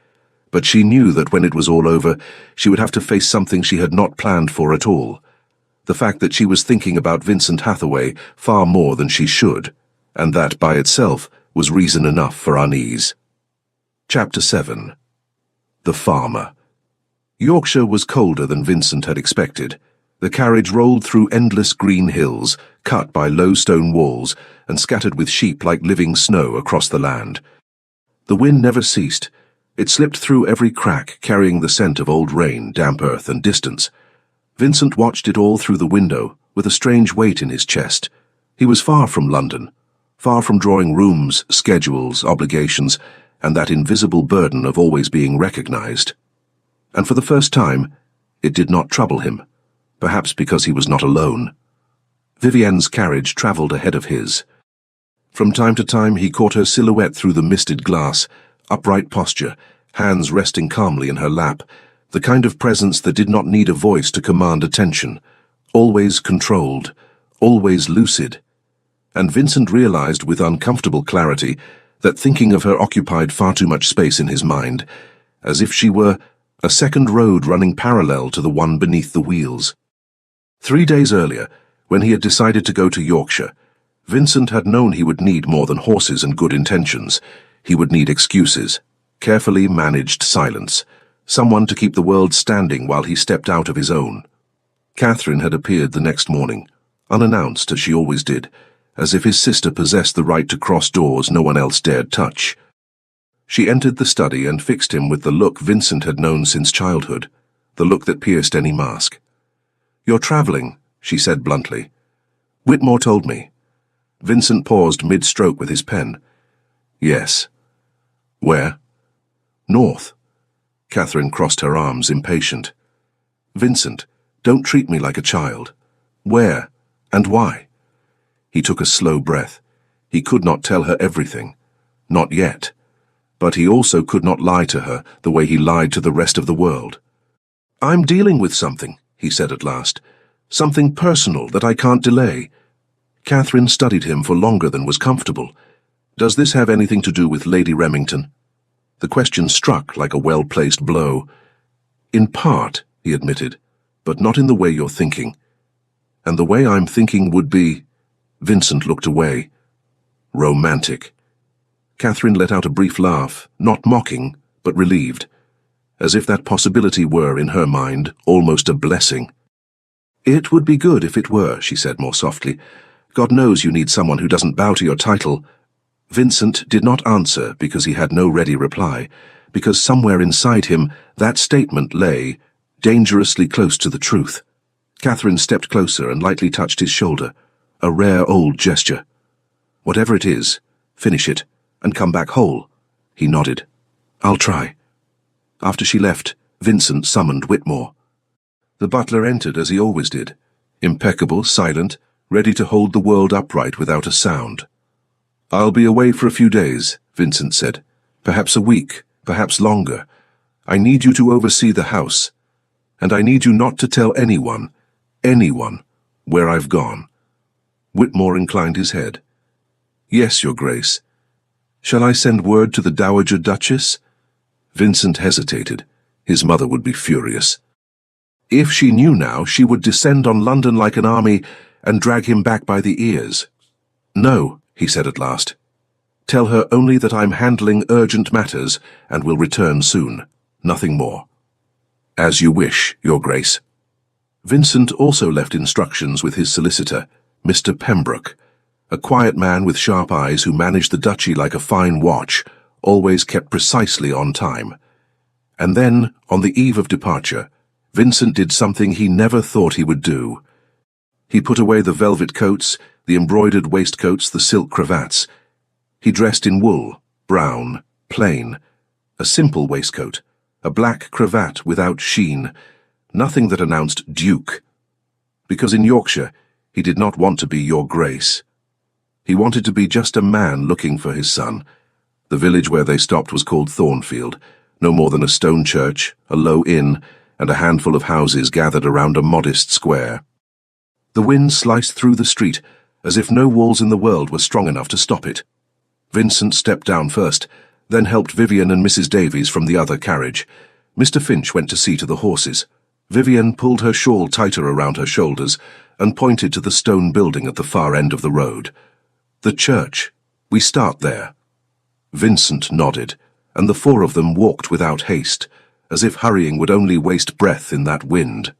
Speaker 1: But she knew that when it was all over, she would have to face something she had not planned for at all. The fact that she was thinking about Vincent Hathaway far more than she should, and that by itself was reason enough for unease. Chapter 7. The Farmer. Yorkshire was colder than Vincent had expected. The carriage rolled through endless green hills, cut by low stone walls, and scattered with sheep like living snow across the land. The wind never ceased. It slipped through every crack, carrying the scent of old rain, damp earth, and distance. Vincent watched it all through the window, with a strange weight in his chest. He was far from London, far from drawing rooms, schedules, obligations, and that invisible burden of always being recognized. And for the first time, it did not trouble him, perhaps because he was not alone. Vivian's carriage travelled ahead of his. From time to time he caught her silhouette through the misted glass, upright posture, hands resting calmly in her lap, the kind of presence that did not need a voice to command attention, always controlled, always lucid. And Vincent realized with uncomfortable clarity that thinking of her occupied far too much space in his mind, as if she were a second road running parallel to the one beneath the wheels. 3 days earlier, when he had decided to go to Yorkshire, Vincent had known he would need more than horses and good intentions. He would need excuses, carefully managed silence, someone to keep the world standing while he stepped out of his own. Catherine had appeared the next morning, unannounced as she always did, as if his sister possessed the right to cross doors no one else dared touch. She entered the study and fixed him with the look Vincent had known since childhood, the look that pierced any mask. "You're travelling," she said bluntly. "Whitmore told me." Vincent paused mid-stroke with his pen. "Yes." "Where?" "North." Catherine crossed her arms, impatient. "Vincent, don't treat me like a child. Where? And why?" He took a slow breath. He could not tell her everything. Not yet. But he also could not lie to her the way he lied to the rest of the world. "I'm dealing with something," he said at last. "Something personal that I can't delay." Catherine studied him for longer than was comfortable. "Does this have anything to do with Lady Remington?" The question struck like a well-placed blow. "In part," he admitted, "but not in the way you're thinking. And the way I'm thinking would be—" Vincent looked away. "Romantic." Catherine let out a brief laugh, not mocking, but relieved, as if that possibility were, in her mind, almost a blessing. "It would be good if it were," she said more softly. "God knows you need someone who doesn't bow to your title." Vincent did not answer because he had no ready reply, because somewhere inside him that statement lay, dangerously close to the truth. Catherine stepped closer and lightly touched his shoulder. a rare old gesture. Whatever it is, finish it, and come back whole. He nodded. I'll try. After she left, Vincent summoned Whitmore. The butler entered as he always did, impeccable, silent, ready to hold the world upright without a sound. I'll be away for a few days, Vincent said. Perhaps a week, perhaps longer. I need you to oversee the house, and I need you not to tell anyone, where I've gone. Whitmore inclined his head. Yes, Your Grace. Shall I send word to the Dowager Duchess? Vincent hesitated. His mother would be furious. If she knew now, she would descend on London like an army and drag him back by the ears. No, he said at last. Tell her only that I'm handling urgent matters and will return soon. Nothing more. As you wish, Your Grace. Vincent also left instructions with his solicitor, Mr. Pembroke, a quiet man with sharp eyes who managed the duchy like a fine watch, always kept precisely on time. And then, on the eve of departure, Vincent did something he never thought he would do. He put away the velvet coats, the embroidered waistcoats, the silk cravats. He dressed in wool, brown, plain, a simple waistcoat, a black cravat without sheen, nothing that announced Duke. Because in Yorkshire, he did not want to be Your Grace. He wanted to be just a man looking for his son. The village where they stopped was called Thornfield, no more than a stone church, a low inn, and a handful of houses gathered around a modest square. The wind sliced through the street, as if no walls in the world were strong enough to stop it. Vincent stepped down first, then helped Vivian and Mrs. Davies from the other carriage. Mr. Finch went to see to the horses. Vivian pulled her shawl tighter around her shoulders and pointed to the stone building at the far end of the road. The church. We start there. Vincent nodded, and the four of them walked without haste, as if hurrying would only waste breath in that wind.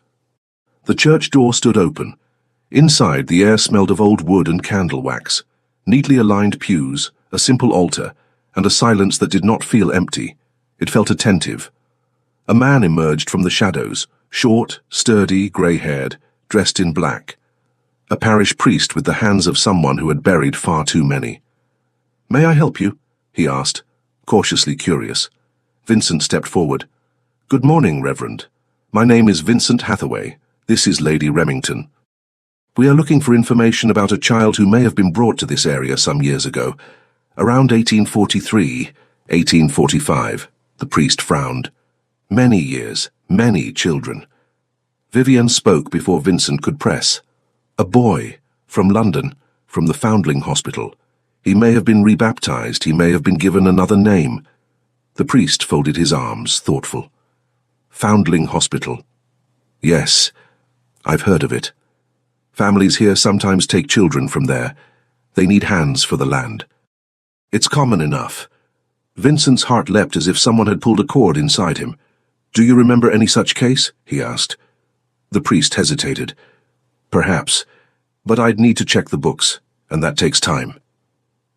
Speaker 1: The church door stood open. Inside, the air smelled of old wood and candle wax, neatly aligned pews, a simple altar, and a silence that did not feel empty. It felt attentive. A man emerged from the shadows, short, sturdy, grey-haired, dressed in black. A parish priest with the hands of someone who had buried far too many. "May I help you?" he asked, cautiously curious. Vincent stepped forward. "Good morning, Reverend. My name is Vincent Hathaway. This is Lady Remington. We are looking for information about a child who may have been brought to this area some years ago, around 1843, 1845. The priest frowned. Many years, many children. Vivian spoke before Vincent could press. A boy, from London, from the Foundling Hospital. He may have been rebaptized, he may have been given another name. The priest folded his arms, thoughtful. Foundling Hospital. Yes, I've heard of it. Families here sometimes take children from there. They need hands for the land. It's common enough. Vincent's heart leapt as if someone had pulled a cord inside him. Do you remember any such case? He asked. The priest hesitated. Perhaps, but I'd need to check the books, and that takes time.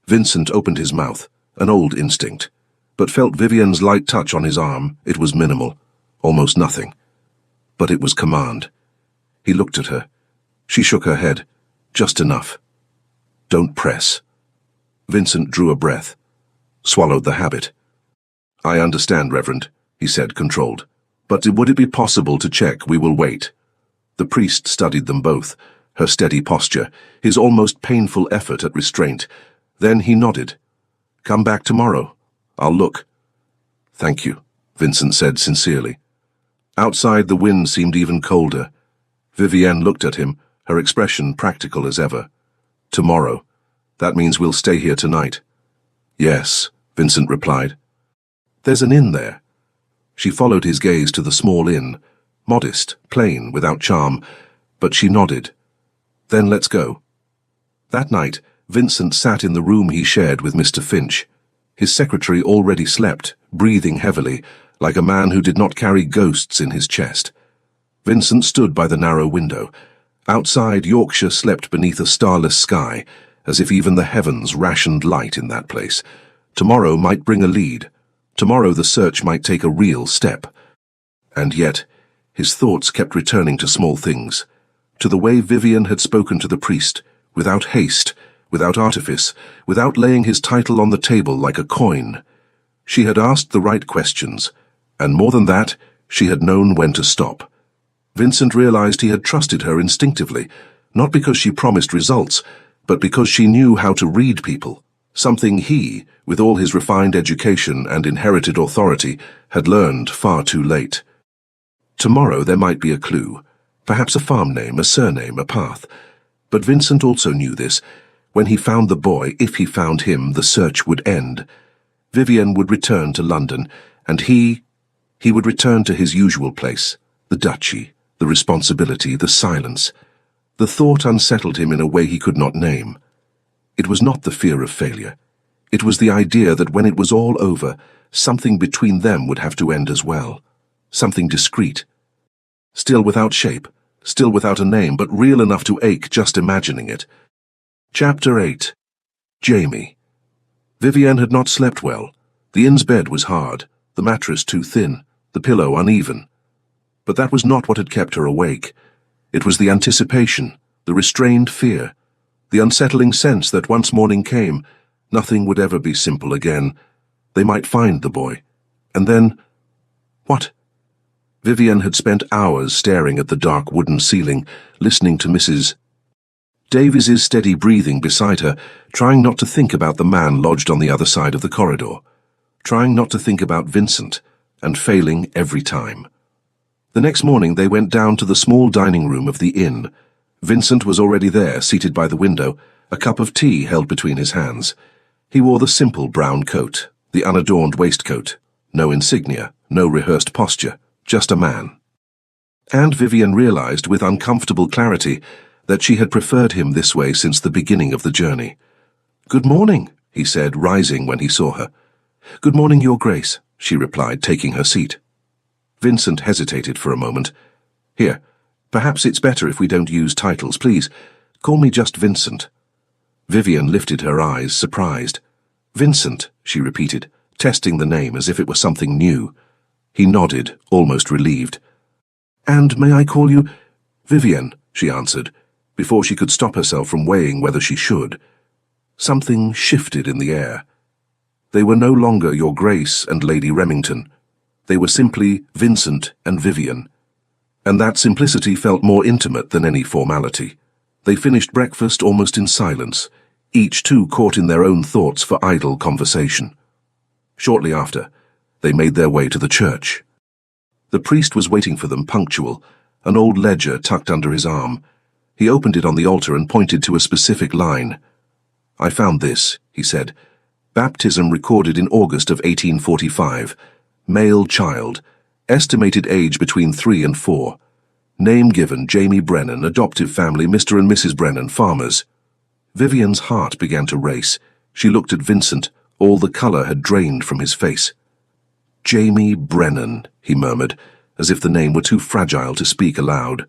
Speaker 1: Vincent opened his mouth, an old instinct, but felt Vivian's light touch on his arm. It was minimal, almost nothing. But it was command. He looked at her. She shook her head. Just enough. Don't press. Vincent drew a breath, swallowed the habit. I understand, Reverend, he said, controlled. But would it be possible to check? We will wait. The priest studied them both, her steady posture, his almost painful effort at restraint. Then he nodded. Come back tomorrow. I'll look. Thank you, Vincent said sincerely. Outside the wind seemed even colder. Vivienne looked at him, her expression practical as ever. Tomorrow. That means we'll stay here tonight. Yes, Vincent replied. There's an inn there. She followed his gaze to the small inn, modest, plain, without charm, but she nodded. Then let's go. That night, Vincent sat in the room he shared with Mr. Finch. His secretary already slept, breathing heavily, like a man who did not carry ghosts in his chest. Vincent stood by the narrow window. Outside, Yorkshire slept beneath a starless sky, as if even the heavens rationed light in that place. Tomorrow might bring a lead. Tomorrow the search might take a real step. And yet, his thoughts kept returning to small things, to the way Vivian had spoken to the priest, without haste, without artifice, without laying his title on the table like a coin. She had asked the right questions, and more than that, she had known when to stop. Vincent realized he had trusted her instinctively, not because she promised results, but because she knew how to read people, something he, with all his refined education and inherited authority, had learned far too late. Tomorrow there might be a clue, perhaps a farm name, a surname, a path. But Vincent also knew this. When he found the boy, if he found him, the search would end. Vivian would return to London, and he would return to his usual place, the duchy, the responsibility, the silence. The thought unsettled him in a way he could not name. It was not the fear of failure. It was the idea that when it was all over, something between them would have to end as well. Something discreet. Still without shape, still without a name, but real enough to ache just imagining it. Chapter 8. Jamie. Vivian had not slept well. The inn's bed was hard, the mattress too thin, the pillow uneven. But that was not what had kept her awake. It was the anticipation, the restrained fear, the unsettling sense that once morning came, nothing would ever be simple again. They might find the boy. And then... what? Vivian had spent hours staring at the dark wooden ceiling, listening to Mrs. Davies's steady breathing beside her, trying not to think about the man lodged on the other side of the corridor, trying not to think about Vincent, and failing every time. The next morning they went down to the small dining room of the inn. Vincent was already there, seated by the window, a cup of tea held between his hands. He wore the simple brown coat, the unadorned waistcoat, no insignia, no rehearsed posture, just a man. And Vivian realized with uncomfortable clarity that she had preferred him this way since the beginning of the journey. "Good morning," he said, rising when he saw her. "Good morning, Your Grace," she replied, taking her seat. Vincent hesitated for a moment. "Here, perhaps it's better if we don't use titles. Please, call me just Vincent." Vivian lifted her eyes, surprised. "Vincent," she repeated, testing the name as if it were something new. He nodded, almost relieved. "And may I call you—" "Vivian," she answered, before she could stop herself from weighing whether she should. Something shifted in the air. They were no longer Your Grace and Lady Remington. They were simply Vincent and Vivian. And that simplicity felt more intimate than any formality. They finished breakfast almost in silence, each too caught in their own thoughts for idle conversation. Shortly after, they made their way to the church. The priest was waiting for them, punctual, an old ledger tucked under his arm. He opened it on the altar and pointed to a specific line. "I found this," he said. "Baptism recorded in August of 1845. Male child. Estimated age between 3 and 4. Name given, Jamie Brennan. Adoptive family, Mr. and Mrs. Brennan, farmers." Vivian's heart began to race. She looked at Vincent. All the colour had drained from his face. "Jamie Brennan," he murmured, as if the name were too fragile to speak aloud.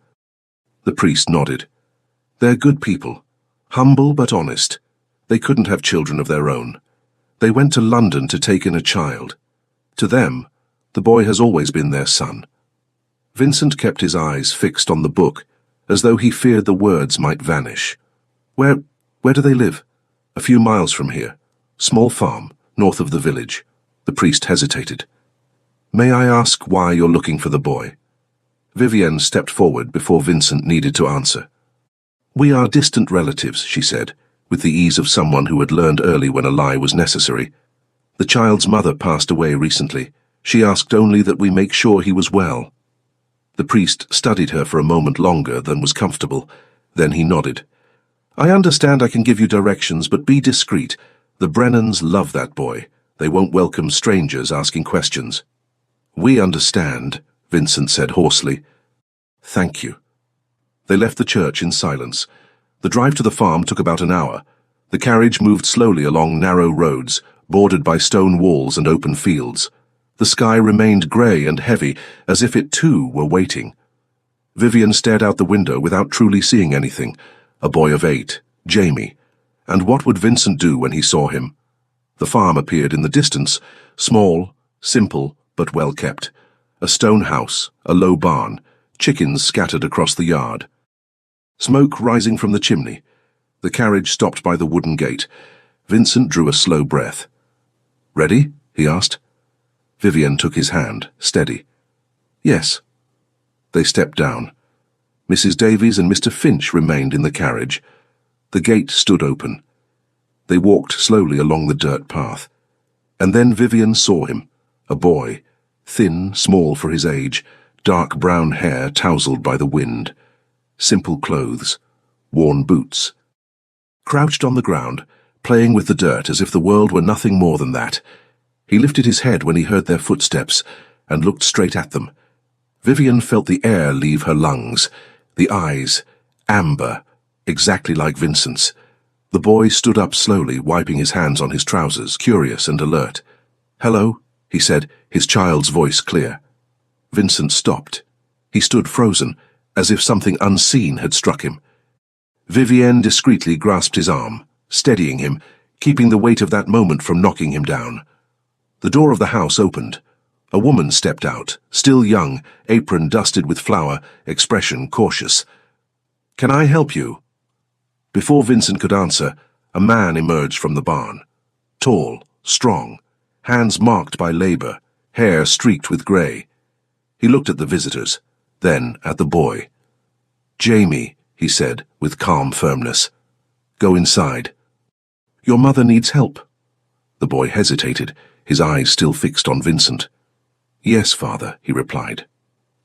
Speaker 1: The priest nodded. "They're good people. Humble but honest. They couldn't have children of their own. They went to London to take in a child. To them, the boy has always been their son." Vincent kept his eyes fixed on the book, as though he feared the words might vanish. Where do they live?" "A few miles from here. Small farm, north of the village." The priest hesitated. "May I ask why you're looking for the boy?" Vivian stepped forward before Vincent needed to answer. "We are distant relatives," she said, with the ease of someone who had learned early when a lie was necessary. "The child's mother passed away recently. She asked only that we make sure he was well." The priest studied her for a moment longer than was comfortable. Then he nodded. "I understand I can give you directions, but be discreet. The Brennans love that boy. They won't welcome strangers asking questions." "We understand," Vincent said hoarsely. "Thank you." They left the church in silence. The drive to the farm took about an hour. The carriage moved slowly along narrow roads, bordered by stone walls and open fields. The sky remained grey and heavy, as if it too were waiting. Vivian stared out the window without truly seeing anything. A boy of 8, Jamie. And what would Vincent do when he saw him? The farm appeared in the distance, small, simple, but well kept. A stone house, a low barn, chickens scattered across the yard. Smoke rising from the chimney. The carriage stopped by the wooden gate. Vincent drew a slow breath. "Ready?" he asked. Vivian took his hand, steady. "Yes." They stepped down. Mrs. Davies and Mr. Finch remained in the carriage. The gate stood open. They walked slowly along the dirt path. And then Vivian saw him, a boy, thin, small for his age, dark brown hair tousled by the wind, simple clothes, worn boots. Crouched on the ground, playing with the dirt as if the world were nothing more than that. He lifted his head when he heard their footsteps and looked straight at them. Vivian felt the air leave her lungs, the eyes, amber, exactly like Vincent's. The boy stood up slowly, wiping his hands on his trousers, curious and alert. "Hello," he said, his child's voice clear. Vincent stopped. He stood frozen, as if something unseen had struck him. Vivienne discreetly grasped his arm, steadying him, keeping the weight of that moment from knocking him down. The door of the house opened. A woman stepped out, still young, apron dusted with flour, expression cautious. "Can I help you?" Before Vincent could answer, a man emerged from the barn. Tall, strong, hands marked by labor, hair streaked with grey. He looked at the visitors, then at the boy. "Jamie," he said with calm firmness. "Go inside." "Your mother needs help." The boy hesitated, his eyes still fixed on Vincent. "Yes, father," he replied.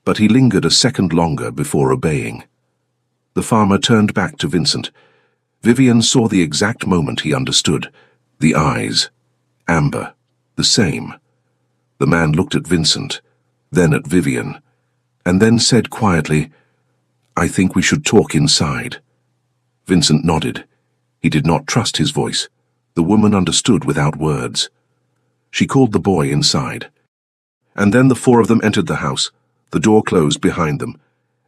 Speaker 1: But he lingered a second longer before obeying. The farmer turned back to Vincent. Vivian saw the exact moment he understood. The eyes. Amber. The same. The man looked at Vincent, then at Vivian, and then said quietly, "I think we should talk inside." Vincent nodded. He did not trust his voice. The woman understood without words. She called the boy inside. And then the four of them entered the house. The door closed behind them.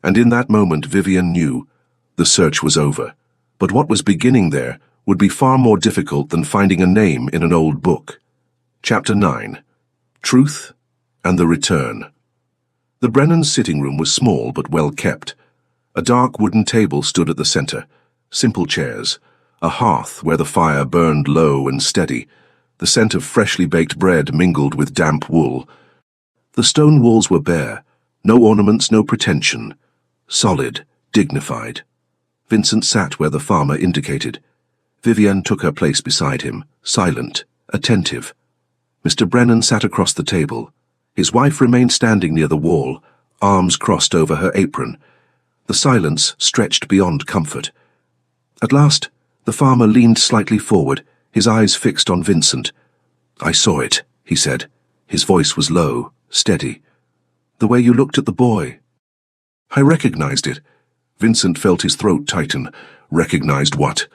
Speaker 1: And in that moment Vivian knew the search was over. But what was beginning there would be far more difficult than finding a name in an old book. Chapter 9. Truth and the Return. The Brennans' sitting room was small but well kept. A dark wooden table stood at the center, simple chairs, a hearth where the fire burned low and steady, the scent of freshly baked bread mingled with damp wool. The stone walls were bare, no ornaments, no pretension, solid, dignified. Vincent sat where the farmer indicated. Vivian took her place beside him, silent, attentive. Mr. Brennan sat across the table. His wife remained standing near the wall, arms crossed over her apron. The silence stretched beyond comfort. At last, the farmer leaned slightly forward, his eyes fixed on Vincent. "I saw it," he said. His voice was low, steady. "The way you looked at the boy." "I recognized it." Vincent felt his throat tighten. Recognized what?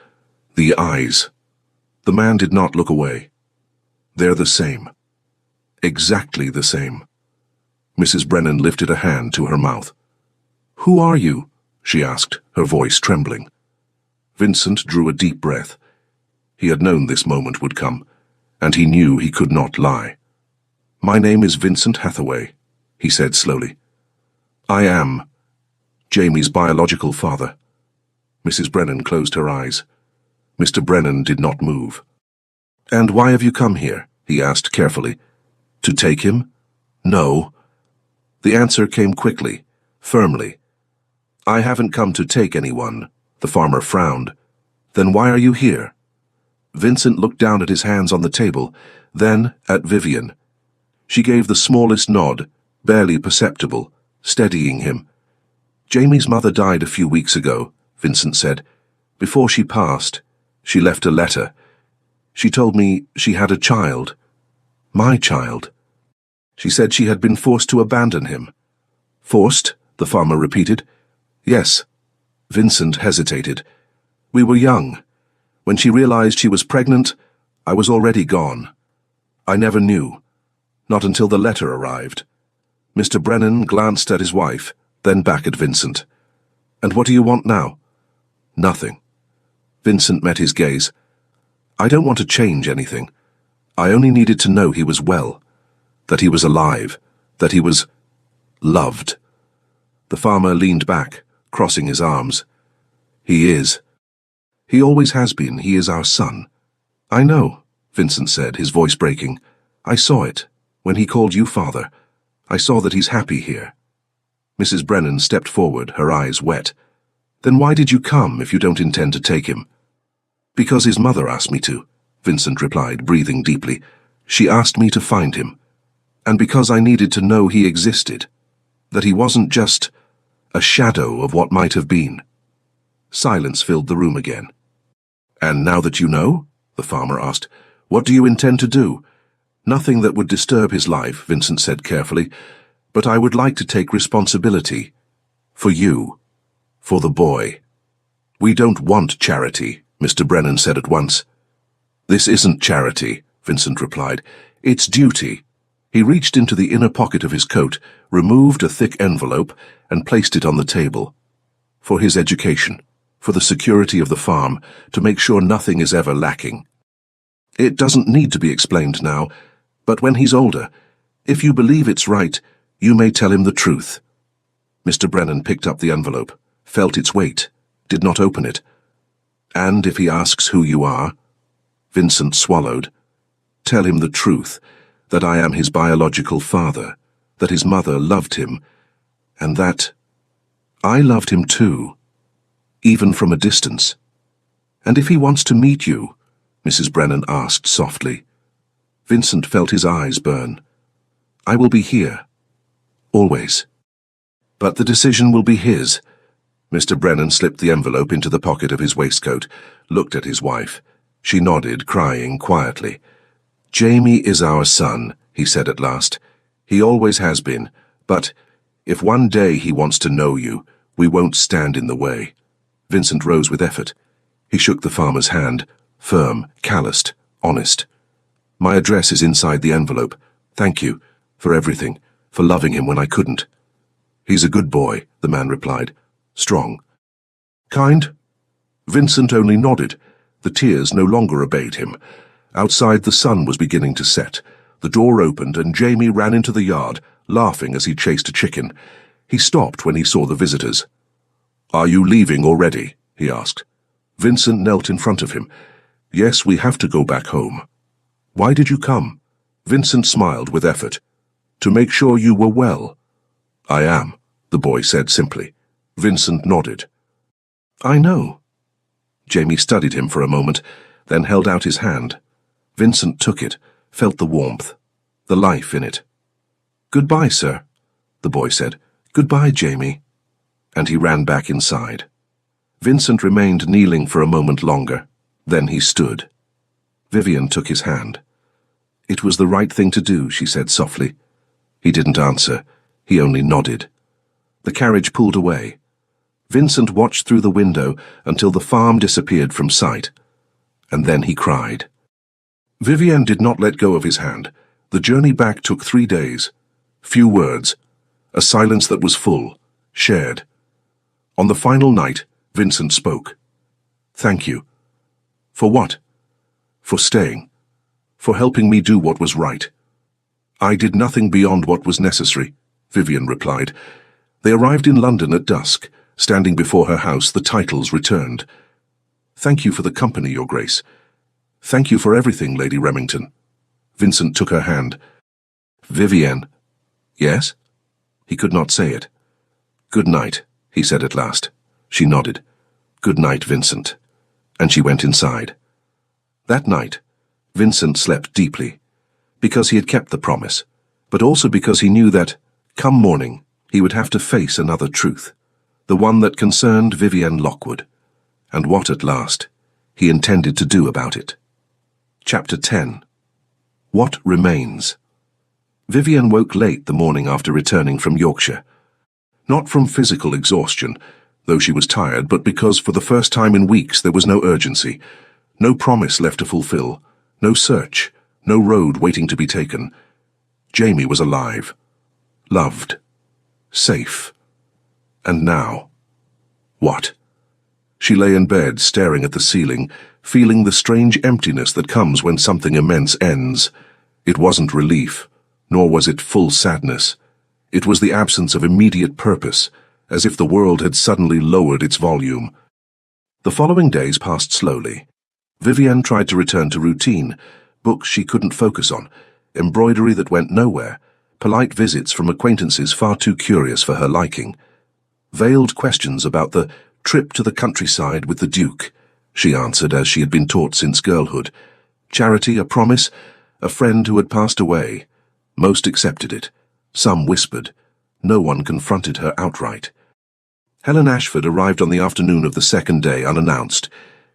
Speaker 1: The eyes. The man did not look away. "They're the same. Exactly the same." Mrs. Brennan lifted a hand to her mouth. "Who are you?" she asked, her voice trembling. Vincent drew a deep breath. He had known this moment would come, and he knew he could not lie. "My name is Vincent Hathaway," he said slowly. "I am Jamie's biological father." Mrs. Brennan closed her eyes. Mr. Brennan did not move. "And why have you come here?" he asked carefully. "To take him?" "No." The answer came quickly, firmly. "I haven't come to take anyone." The farmer frowned. "Then why are you here?" Vincent looked down at his hands on the table, then at Vivian. She gave the smallest nod, barely perceptible, steadying him. "Jamie's mother died a few weeks ago," Vincent said. "Before she passed, she left a letter. She told me she had a child. My child. She said she had been forced to abandon him." "Forced?" the farmer repeated. "Yes." Vincent hesitated. "We were young. When she realized she was pregnant, I was already gone. I never knew. Not until the letter arrived." Mr. Brennan glanced at his wife, then back at Vincent. "And what do you want now?" "Nothing." Vincent met his gaze. "I don't want to change anything. I only needed to know he was well, that he was alive, that he was loved." The farmer leaned back, crossing his arms. "He is." He always has been. He is our son. I know, Vincent said, his voice breaking. I saw it. When he called you father, I saw that he's happy here. Mrs. Brennan stepped forward, her eyes wet. Then why did you come if you don't intend to take him? Because his mother asked me to, Vincent replied, breathing deeply. She asked me to find him. And because I needed to know he existed. That he wasn't just a shadow of what might have been. Silence filled the room again. And now that you know, the farmer asked, what do you intend to do? Nothing that would disturb his life, Vincent said carefully, but I would like to take responsibility. For you. For the boy. We don't want charity, Mr. Brennan said at once. This isn't charity, Vincent replied. It's duty. He reached into the inner pocket of his coat, removed a thick envelope, and placed it on the table. For his education, for the security of the farm, to make sure nothing is ever lacking. It doesn't need to be explained now, but when he's older, if you believe it's right, you may tell him the truth. Mr. Brennan picked up the envelope, felt its weight, did not open it. And if he asks who you are, Vincent swallowed. Tell him the truth, that I am his biological father, that his mother loved him, and that I loved him too, even from a distance. And if he wants to meet you, Mrs. Brennan asked softly. Vincent felt his eyes burn. I will be here. Always. But the decision will be his. Mr. Brennan slipped the envelope into the pocket of his waistcoat, looked at his wife. She nodded, crying quietly. Jamie is our son, he said at last. He always has been, but if one day he wants to know you, we won't stand in the way. Vincent rose with effort. He shook the farmer's hand, firm, calloused, honest. My address is inside the envelope. Thank you, for everything, for loving him when I couldn't. He's a good boy, the man replied. Strong. Kind? Vincent only nodded. The tears no longer obeyed him. Outside the sun was beginning to set. The door opened and Jamie ran into the yard, laughing as he chased a chicken. He stopped when he saw the visitors. Are you leaving already? He asked. Vincent knelt in front of him. Yes, we have to go back home. Why did you come? Vincent smiled with effort. To make sure you were well. I am, the boy said simply. Vincent nodded. I know. Jamie studied him for a moment, then held out his hand. Vincent took it, felt the warmth, the life in it. Goodbye, sir, the boy said. Goodbye, Jamie. And he ran back inside. Vincent remained kneeling for a moment longer. Then he stood. Vivian took his hand. It was the right thing to do, she said softly. He didn't answer. He only nodded. The carriage pulled away. Vincent watched through the window until the farm disappeared from sight. And then he cried. Vivian did not let go of his hand. The journey back took 3 days. Few words. A silence that was full, shared. On the final night, Vincent spoke. Thank you. For what? For staying. For helping me do what was right. I did nothing beyond what was necessary, Vivian replied. They arrived in London at dusk. Standing before her house, the titles returned. Thank you for the company, Your Grace. Thank you for everything, Lady Remington. Vincent took her hand. Vivienne. Yes? He could not say it. Good night, he said at last. She nodded. Good night, Vincent. And she went inside. That night, Vincent slept deeply, because he had kept the promise, but also because he knew that, come morning, he would have to face another truth, the one that concerned Vivienne Lockwood, and what, at last, he intended to do about it. Chapter 10. What Remains. Vivienne woke late the morning after returning from Yorkshire. Not from physical exhaustion, though she was tired, but because for the first time in weeks there was no urgency, no promise left to fulfill, no search, no road waiting to be taken. Jamie was alive, loved, safe. And now, what? She lay in bed, staring at the ceiling, feeling the strange emptiness that comes when something immense ends. It wasn't relief, nor was it full sadness. It was the absence of immediate purpose, as if the world had suddenly lowered its volume. The following days passed slowly. Vivienne tried to return to routine, books she couldn't focus on, embroidery that went nowhere, polite visits from acquaintances far too curious for her liking. Veiled questions about the trip to the countryside with the Duke, she answered as she had been taught since girlhood. Charity, a promise, a friend who had passed away. Most accepted it. Some whispered. No one confronted her outright. Helen Ashford arrived on the afternoon of the second day unannounced.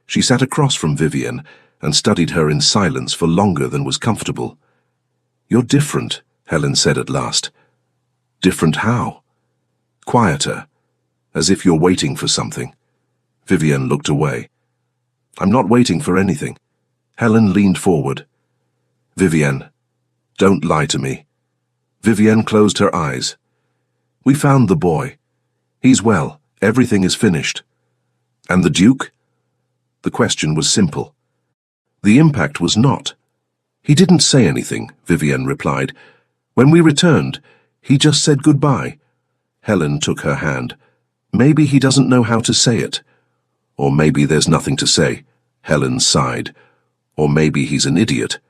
Speaker 1: She sat across from Vivienne and studied her in silence for longer than was comfortable. "You're different," Helen said at last. "Different how?" "Quieter, as if you're waiting for something." Vivienne looked away. "I'm not waiting for anything." Helen leaned forward. "Vivienne, don't lie to me." Vivienne closed her eyes. "We found the boy. He's well. Everything is finished." "And the Duke?" The question was simple. The impact was not. "He didn't say anything," Vivienne replied. "When we returned, he just said goodbye." Helen took her hand. "Maybe he doesn't know how to say it. Or maybe there's nothing to say." Helen sighed. "Or maybe he's an idiot."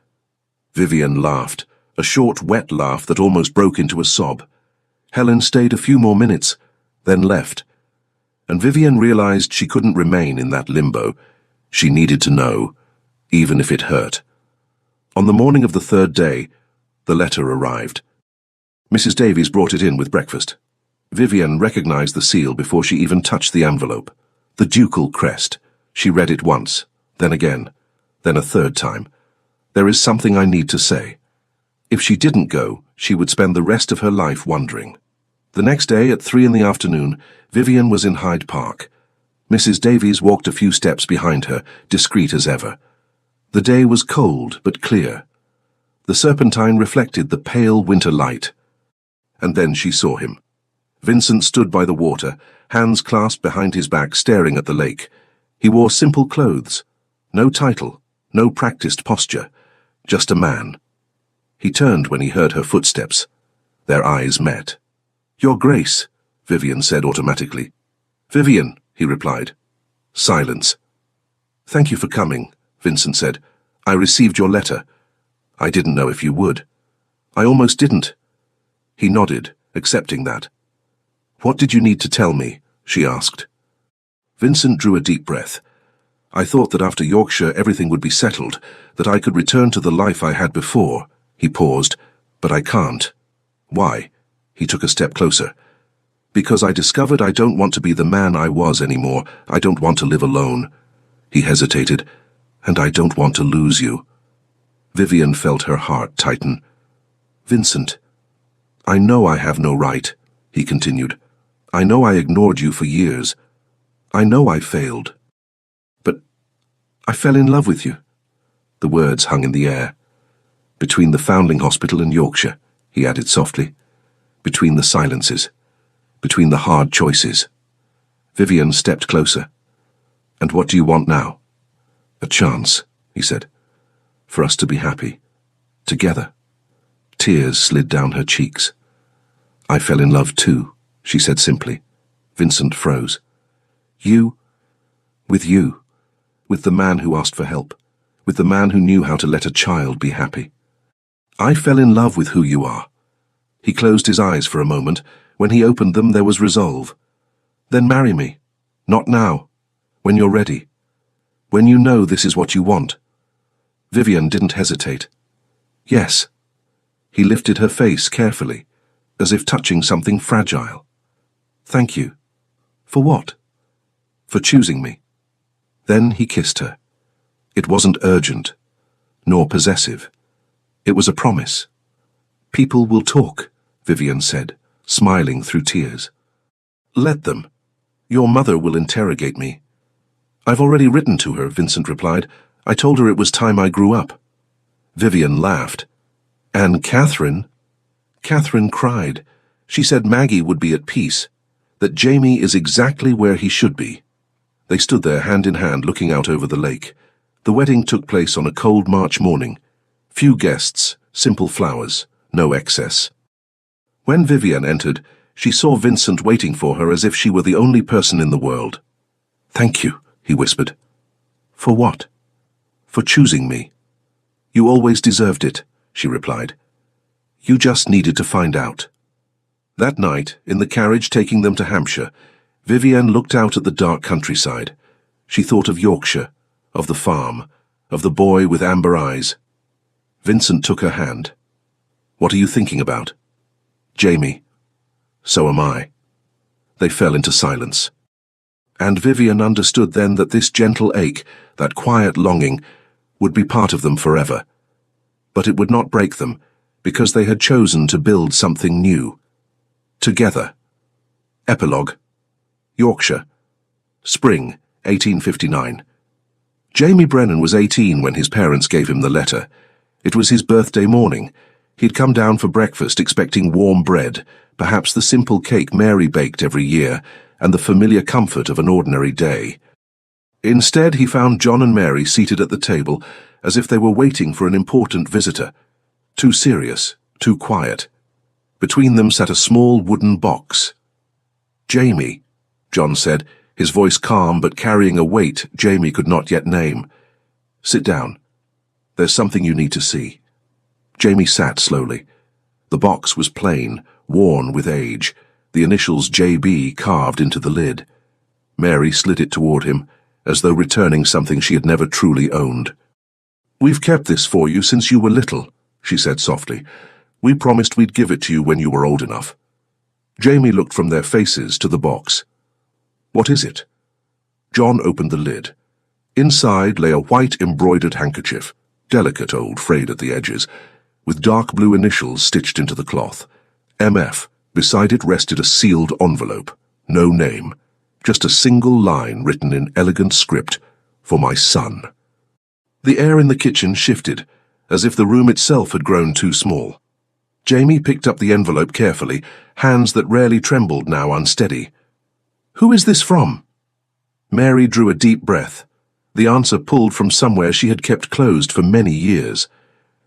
Speaker 1: Vivienne laughed, a short, wet laugh that almost broke into a sob. Helen stayed a few more minutes, then left. And Vivienne realized she couldn't remain in that limbo. She needed to know, even if it hurt. On the morning of the third day, the letter arrived. Mrs. Davies brought it in with breakfast. Vivienne recognized the seal before she even touched the envelope. The ducal crest. She read it once, then again, then a third time. "There is something I need to say." If she didn't go, she would spend the rest of her life wondering. The next day, at 3 in the afternoon, Vivienne was in Hyde Park. Mrs. Davies walked a few steps behind her, discreet as ever. The day was cold but clear. The Serpentine reflected the pale winter light. And then she saw him. Vincent stood by the water, hands clasped behind his back, staring at the lake. He wore simple clothes. No title, no practiced posture. Just a man. He turned when he heard her footsteps. Their eyes met. "Your Grace," Vivienne said automatically. "Vivienne," he replied. Silence. "Thank you for coming," Vincent said. "I received your letter. I didn't know if you would." "I almost didn't." He nodded, accepting that. "What did you need to tell me?" she asked. Vincent drew a deep breath. "I thought that after Yorkshire everything would be settled, that I could return to the life I had before." He paused. "But I can't." "Why?" He took a step closer. "Because I discovered I don't want to be the man I was anymore. I don't want to live alone." He hesitated. "And I don't want to lose you." Vivienne felt her heart tighten. "Vincent, I know I have no right," he continued. "I know I ignored you for years. I know I failed. But I fell in love with you." The words hung in the air. "Between the Foundling Hospital and Yorkshire," he added softly. "Between the silences. Between the hard choices." Vivienne stepped closer. "And what do you want now?" "A chance," he said. "For us to be happy. Together." Tears slid down her cheeks. "I fell in love too," she said simply. Vincent froze. "You? With you. With the man who asked for help. With the man who knew how to let a child be happy. I fell in love with who you are." He closed his eyes for a moment. When he opened them, there was resolve. "Then marry me. Not now. When you're ready. When you know this is what you want." Vivienne didn't hesitate. "Yes." He lifted her face carefully, as if touching something fragile. "Thank you." "For what?" "For choosing me." Then he kissed her. It wasn't urgent, nor possessive. It was a promise. "People will talk," Vivienne said, smiling through tears. "Let them. Your mother will interrogate me." "I've already written to her," Vincent replied. "I told her it was time I grew up." Vivienne laughed. "And Catherine?" Catherine cried. She said Maggie would be at peace, that Jamie is exactly where he should be. They stood there hand in hand looking out over the lake. The wedding took place on a cold March morning. Few guests, simple flowers, no excess. When Vivienne entered, she saw Vincent waiting for her as if she were the only person in the world. "Thank you," he whispered. For what? For choosing me. You always deserved it, she replied. You just needed to find out. That night, in the carriage taking them to Hampshire, Vivienne looked out at the dark countryside. She thought of Yorkshire, of the farm, of the boy with amber eyes. Vincent took her hand. What are you thinking about? Jamie. So am I. They fell into silence. And Vivienne understood then that this gentle ache, that quiet longing, would be part of them forever. But it would not break them, because they had chosen to build something new. Together. Epilogue. Yorkshire. Spring, 1859. Jamie Brennan was 18 when his parents gave him the letter. It was his birthday morning. He'd come down for breakfast expecting warm bread, perhaps the simple cake Mary baked every year, and the familiar comfort of an ordinary day. Instead, he found John and Mary seated at the table as if they were waiting for an important visitor. Too serious, too quiet. Between them sat a small wooden box. Jamie, John said, his voice calm but carrying a weight Jamie could not yet name. Sit down. There's something you need to see. Jamie sat slowly. The box was plain, worn with age, the initials J.B. carved into the lid. Mary slid it toward him, as though returning something she had never truly owned. We've kept this for you since you were little, she said softly. We promised we'd give it to you when you were old enough. Jamie looked from their faces to the box. What is it? John opened the lid. Inside lay a white embroidered handkerchief, delicate old, frayed at the edges, with dark blue initials stitched into the cloth. M.F. Beside it rested a sealed envelope. No name. Just a single line written in elegant script. For my son. The air in the kitchen shifted, as if the room itself had grown too small. Jamie picked up the envelope carefully, hands that rarely trembled now unsteady. Who is this from? Mary drew a deep breath. The answer pulled from somewhere she had kept closed for many years.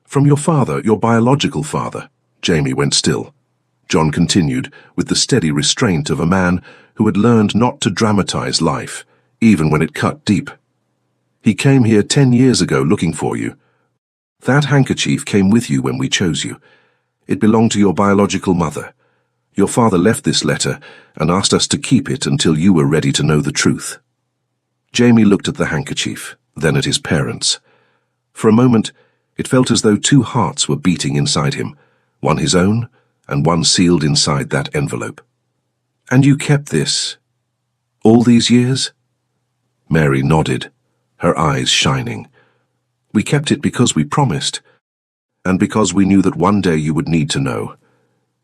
Speaker 1: From your father, your biological father. Jamie went still. John continued, with the steady restraint of a man who had learned not to dramatize life, even when it cut deep. He came here 10 years ago looking for you. That handkerchief came with you when we chose you. It belonged to your biological mother. Your father left this letter and asked us to keep it until you were ready to know the truth. Jamie looked at the handkerchief, then at his parents. For a moment, it felt as though two hearts were beating inside him, one his own and one sealed inside that envelope. And you kept this all these years? Mary nodded, her eyes shining. We kept it because we promised, and because we knew that one day you would need to know,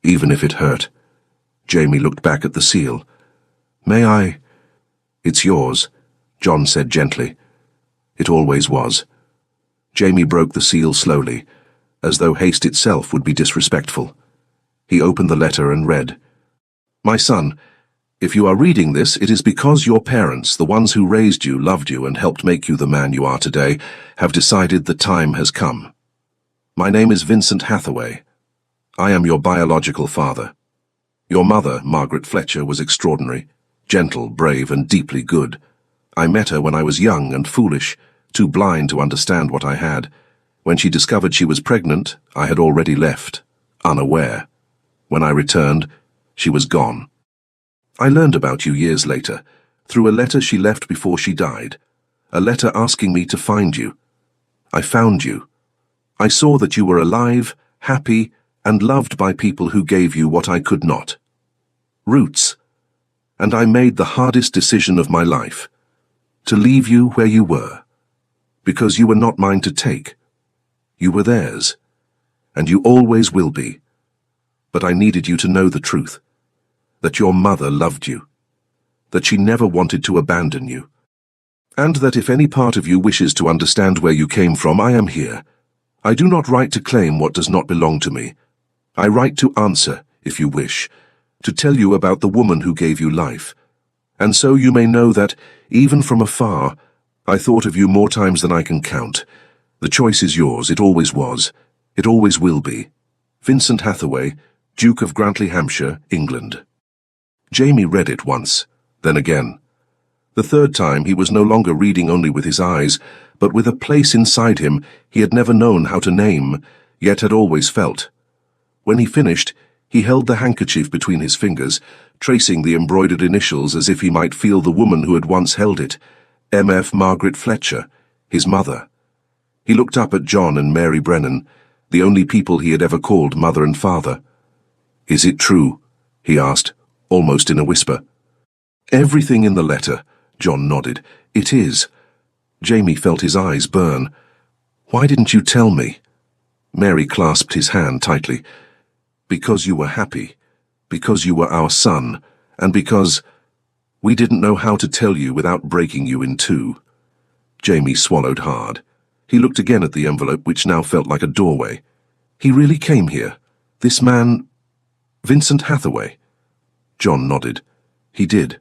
Speaker 1: even if it hurt. Jamie looked back at the seal. May I? It's yours, John said gently. It always was. Jamie broke the seal slowly, as though haste itself would be disrespectful. He opened the letter and read, My son, if you are reading this, it is because your parents, the ones who raised you, loved you, and helped make you the man you are today, have decided the time has come. My name is Vincent Hathaway. I am your biological father. Your mother, Margaret Fletcher, was extraordinary, gentle, brave, and deeply good. I met her when I was young and foolish, too blind to understand what I had. When she discovered she was pregnant, I had already left, unaware. When I returned, she was gone. I learned about you years later, through a letter she left before she died, a letter asking me to find you. I found you. I saw that you were alive, happy, and loved by people who gave you what I could not. Roots. And I made the hardest decision of my life, to leave you where you were, because you were not mine to take. You were theirs, and you always will be. But I needed you to know the truth, that your mother loved you, that she never wanted to abandon you, and that if any part of you wishes to understand where you came from, I am here. I do not write to claim what does not belong to me. I write to answer, if you wish, to tell you about the woman who gave you life. And so you may know that, even from afar, I thought of you more times than I can count. The choice is yours, it always was. It always will be. Vincent Hathaway, Duke of Grantley, Hampshire, England. Jamie read it once, then again. The third time he was no longer reading only with his eyes, but with a place inside him he had never known how to name, yet had always felt. When he finished, he held the handkerchief between his fingers, tracing the embroidered initials as if he might feel the woman who had once held it, M.F. Margaret Fletcher, his mother. He looked up at John and Mary Brennan, the only people he had ever called mother and father. "Is it true?" he asked, almost in a whisper. "Everything in the letter," John nodded. "It is." Jamie felt his eyes burn. "Why didn't you tell me?" Mary clasped his hand tightly. "Because you were happy, because you were our son, and because we didn't know how to tell you without breaking you in two." Jamie swallowed hard. He looked again at the envelope, which now felt like a doorway. "He really came here? This man, Vincent Hathaway?" John nodded. "He did.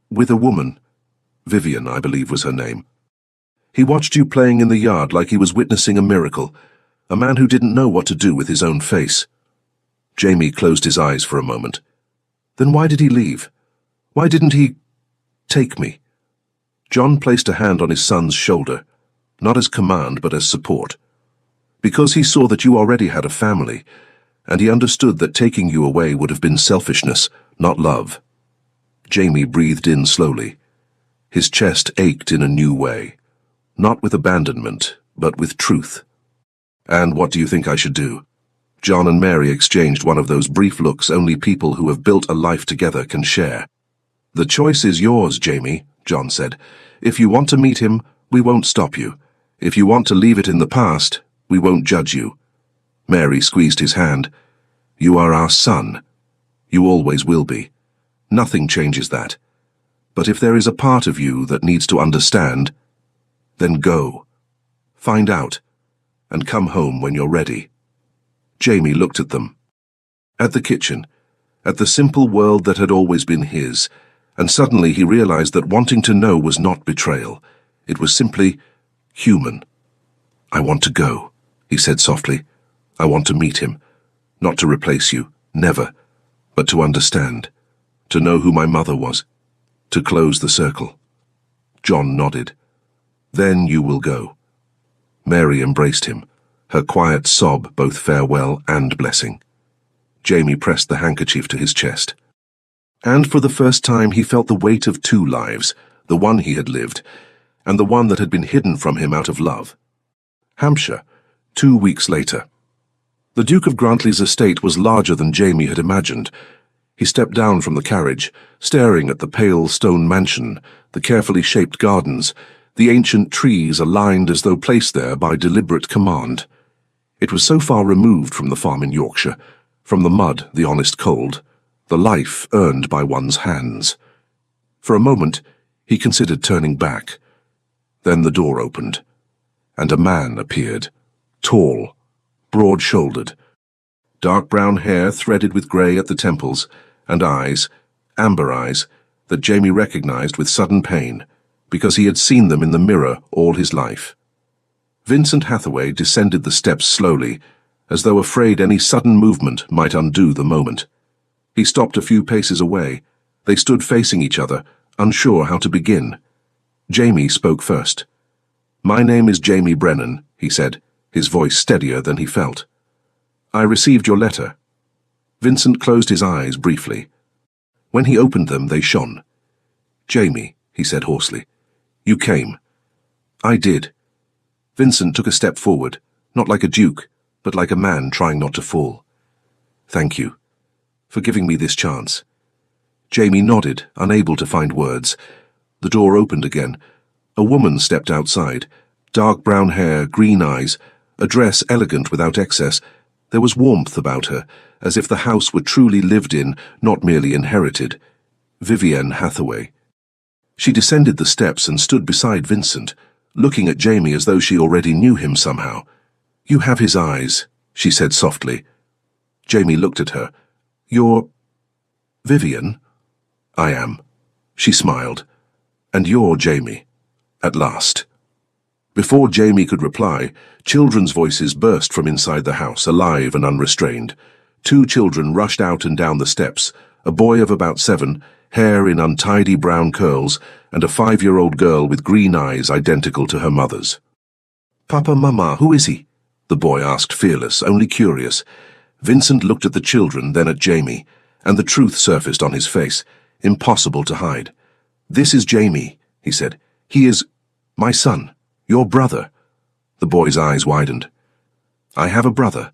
Speaker 1: With a woman. Vivian, I believe was her name. He watched you playing in the yard like he was witnessing a miracle, a man who didn't know what to do with his own face." Jamie closed his eyes for a moment. "Then why did he leave? Why didn't he take me?" John placed a hand on his son's shoulder, not as command but as support. "Because he saw that you already had a family, and he understood that taking you away would have been selfishness, not love." Jamie breathed in slowly. His chest ached in a new way, not with abandonment, but with truth. "And what do you think I should do?" John and Mary exchanged one of those brief looks only people who have built a life together can share. "The choice is yours, Jamie," John said. "If you want to meet him, we won't stop you. If you want to leave it in the past, we won't judge you." Mary squeezed his hand. "You are our son. You always will be. Nothing changes that. But if there is a part of you that needs to understand, then go. Find out, and come home when you're ready." Jamie looked at them. At the kitchen, at the simple world that had always been his, and suddenly he realized that wanting to know was not betrayal. It was simply human. "I want to go," he said softly. "I want to meet him. Not to replace you, never, but to understand. To know who my mother was. To close the circle." John nodded. "Then you will go." Mary embraced him, her quiet sob both farewell and blessing. Jamie pressed the handkerchief to his chest. And for the first time he felt the weight of two lives, the one he had lived, and the one that had been hidden from him out of love. Hampshire, 2 weeks later. The Duke of Grantley's estate was larger than Jamie had imagined. He stepped down from the carriage, staring at the pale stone mansion, the carefully shaped gardens, the ancient trees aligned as though placed there by deliberate command. It was so far removed from the farm in Yorkshire, from the mud, the honest cold, the life earned by one's hands. For a moment, he considered turning back. Then the door opened, and a man appeared, tall, broad-shouldered, dark brown hair threaded with grey at the temples, and eyes, amber eyes, that Jamie recognized with sudden pain, because he had seen them in the mirror all his life. Vincent Hathaway descended the steps slowly, as though afraid any sudden movement might undo the moment. He stopped a few paces away. They stood facing each other, unsure how to begin. Jamie spoke first. "My name is Jamie Brennan," he said, his voice steadier than he felt. "I received your letter." Vincent closed his eyes briefly. When he opened them, they shone. "Jamie," he said hoarsely, "you came." "I did." Vincent took a step forward, not like a duke, but like a man trying not to fall. "Thank you for giving me this chance." Jamie nodded, unable to find words. The door opened again. A woman stepped outside, dark brown hair, green eyes, a dress elegant without excess. There was warmth about her, as if the house were truly lived in, not merely inherited. Vivian Hathaway. She descended the steps and stood beside Vincent, looking at Jamie as though she already knew him somehow. "You have his eyes," she said softly. Jamie looked at her. "You're Vivian?" "I am." She smiled. "And you're Jamie. At last." Before Jamie could reply, children's voices burst from inside the house, alive and unrestrained. 2 children rushed out and down the steps, a boy of about 7, hair in untidy brown curls, and a 5-year-old girl with green eyes identical to her mother's. "Papa, Mama, who is he?" the boy asked, fearless, only curious. Vincent looked at the children, then at Jamie, and the truth surfaced on his face, impossible to hide. "This is Jamie," he said. "He is my son, your brother." The boy's eyes widened. "I have a brother."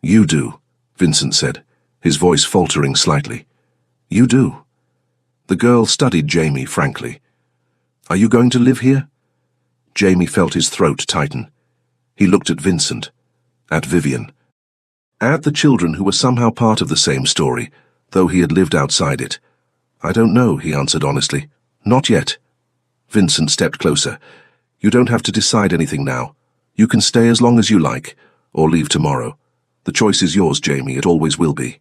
Speaker 1: "You do," Vincent said, his voice faltering slightly. "You do." The girl studied Jamie frankly. "Are you going to live here?" Jamie felt his throat tighten. He looked at Vincent, at Vivian, at the children who were somehow part of the same story, though he had lived outside it. "I don't know," he answered honestly. "Not yet." Vincent stepped closer. "You don't have to decide anything now. You can stay as long as you like, or leave tomorrow. The choice is yours, Jamie. It always will be."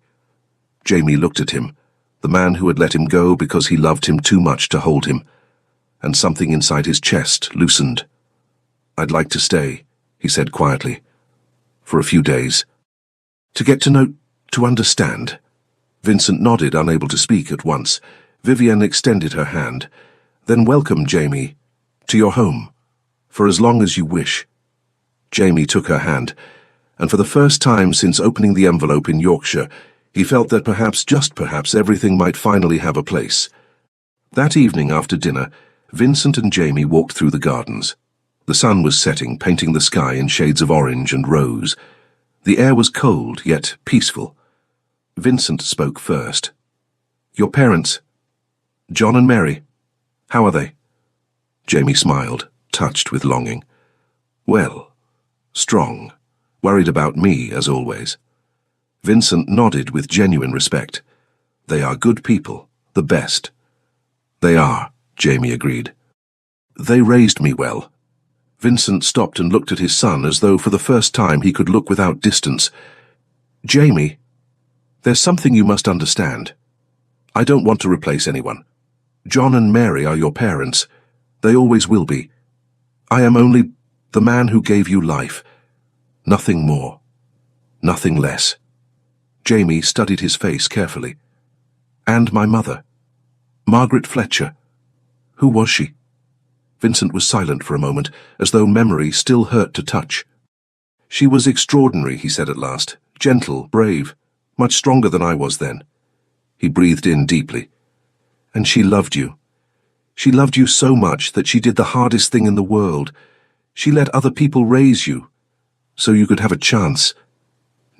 Speaker 1: Jamie looked at him, the man who had let him go because he loved him too much to hold him, and something inside his chest loosened. "I'd like to stay," he said quietly, "for a few days. To get to know, to understand." Vincent nodded, unable to speak at once. Vivian extended her hand. "Then welcome, Jamie, to your home, for as long as you wish." Jamie took her hand, and for the first time since opening the envelope in Yorkshire, he felt that perhaps, just perhaps, everything might finally have a place. That evening after dinner, Vincent and Jamie walked through the gardens. The sun was setting, painting the sky in shades of orange and rose. The air was cold, yet peaceful. Vincent spoke first. "Your parents, John and Mary, how are they?" Jamie smiled, touched with longing. "Well, strong, worried about me, as always." Vincent nodded with genuine respect. "They are good people, the best." "They are," Jamie agreed. "They raised me well." Vincent stopped and looked at his son as though for the first time he could look without distance. "Jamie, there's something you must understand. I don't want to replace anyone. John and Mary are your parents. They always will be. I am only the man who gave you life. Nothing more. Nothing less." Jamie studied his face carefully. "And my mother, Margaret Fletcher. Who was she?" Vincent was silent for a moment, as though memory still hurt to touch. "She was extraordinary," he said at last. "Gentle, brave, much stronger than I was then." He breathed in deeply. "And she loved you. She loved you so much that she did the hardest thing in the world. She let other people raise you, so you could have a chance."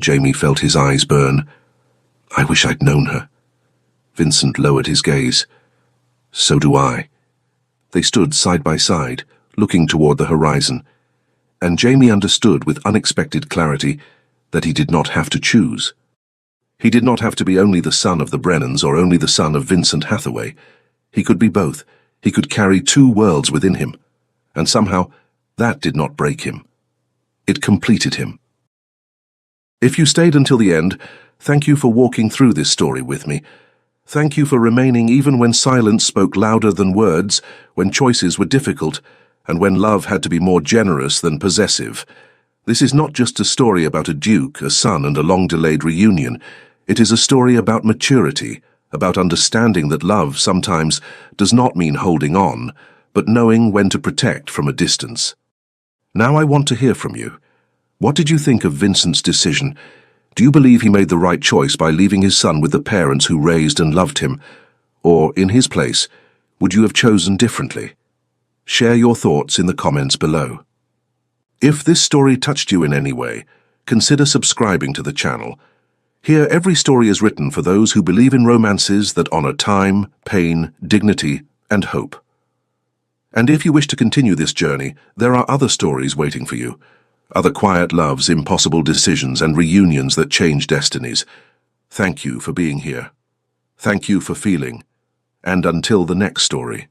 Speaker 1: Jamie felt his eyes burn. "I wish I'd known her." Vincent lowered his gaze. "So do I." They stood side by side, looking toward the horizon, and Jamie understood with unexpected clarity that he did not have to choose. He did not have to be only the son of the Brennans or only the son of Vincent Hathaway. He could be both. He could carry two worlds within him, and somehow that did not break him. It completed him. If you stayed until the end, thank you for walking through this story with me. Thank you for remaining even when silence spoke louder than words, when choices were difficult, and when love had to be more generous than possessive. This is not just a story about a duke, a son, and a long-delayed reunion. It is a story about maturity, about understanding that love sometimes does not mean holding on, but knowing when to protect from a distance. Now I want to hear from you. What did you think of Vincent's decision? Do you believe he made the right choice by leaving his son with the parents who raised and loved him? Or, in his place, would you have chosen differently? Share your thoughts in the comments below. If this story touched you in any way, consider subscribing to the channel. Here, every story is written for those who believe in romances that honor time, pain, dignity, and hope. And if you wish to continue this journey, there are other stories waiting for you. Other quiet loves, impossible decisions, and reunions that change destinies. Thank you for being here. Thank you for feeling. And until the next story.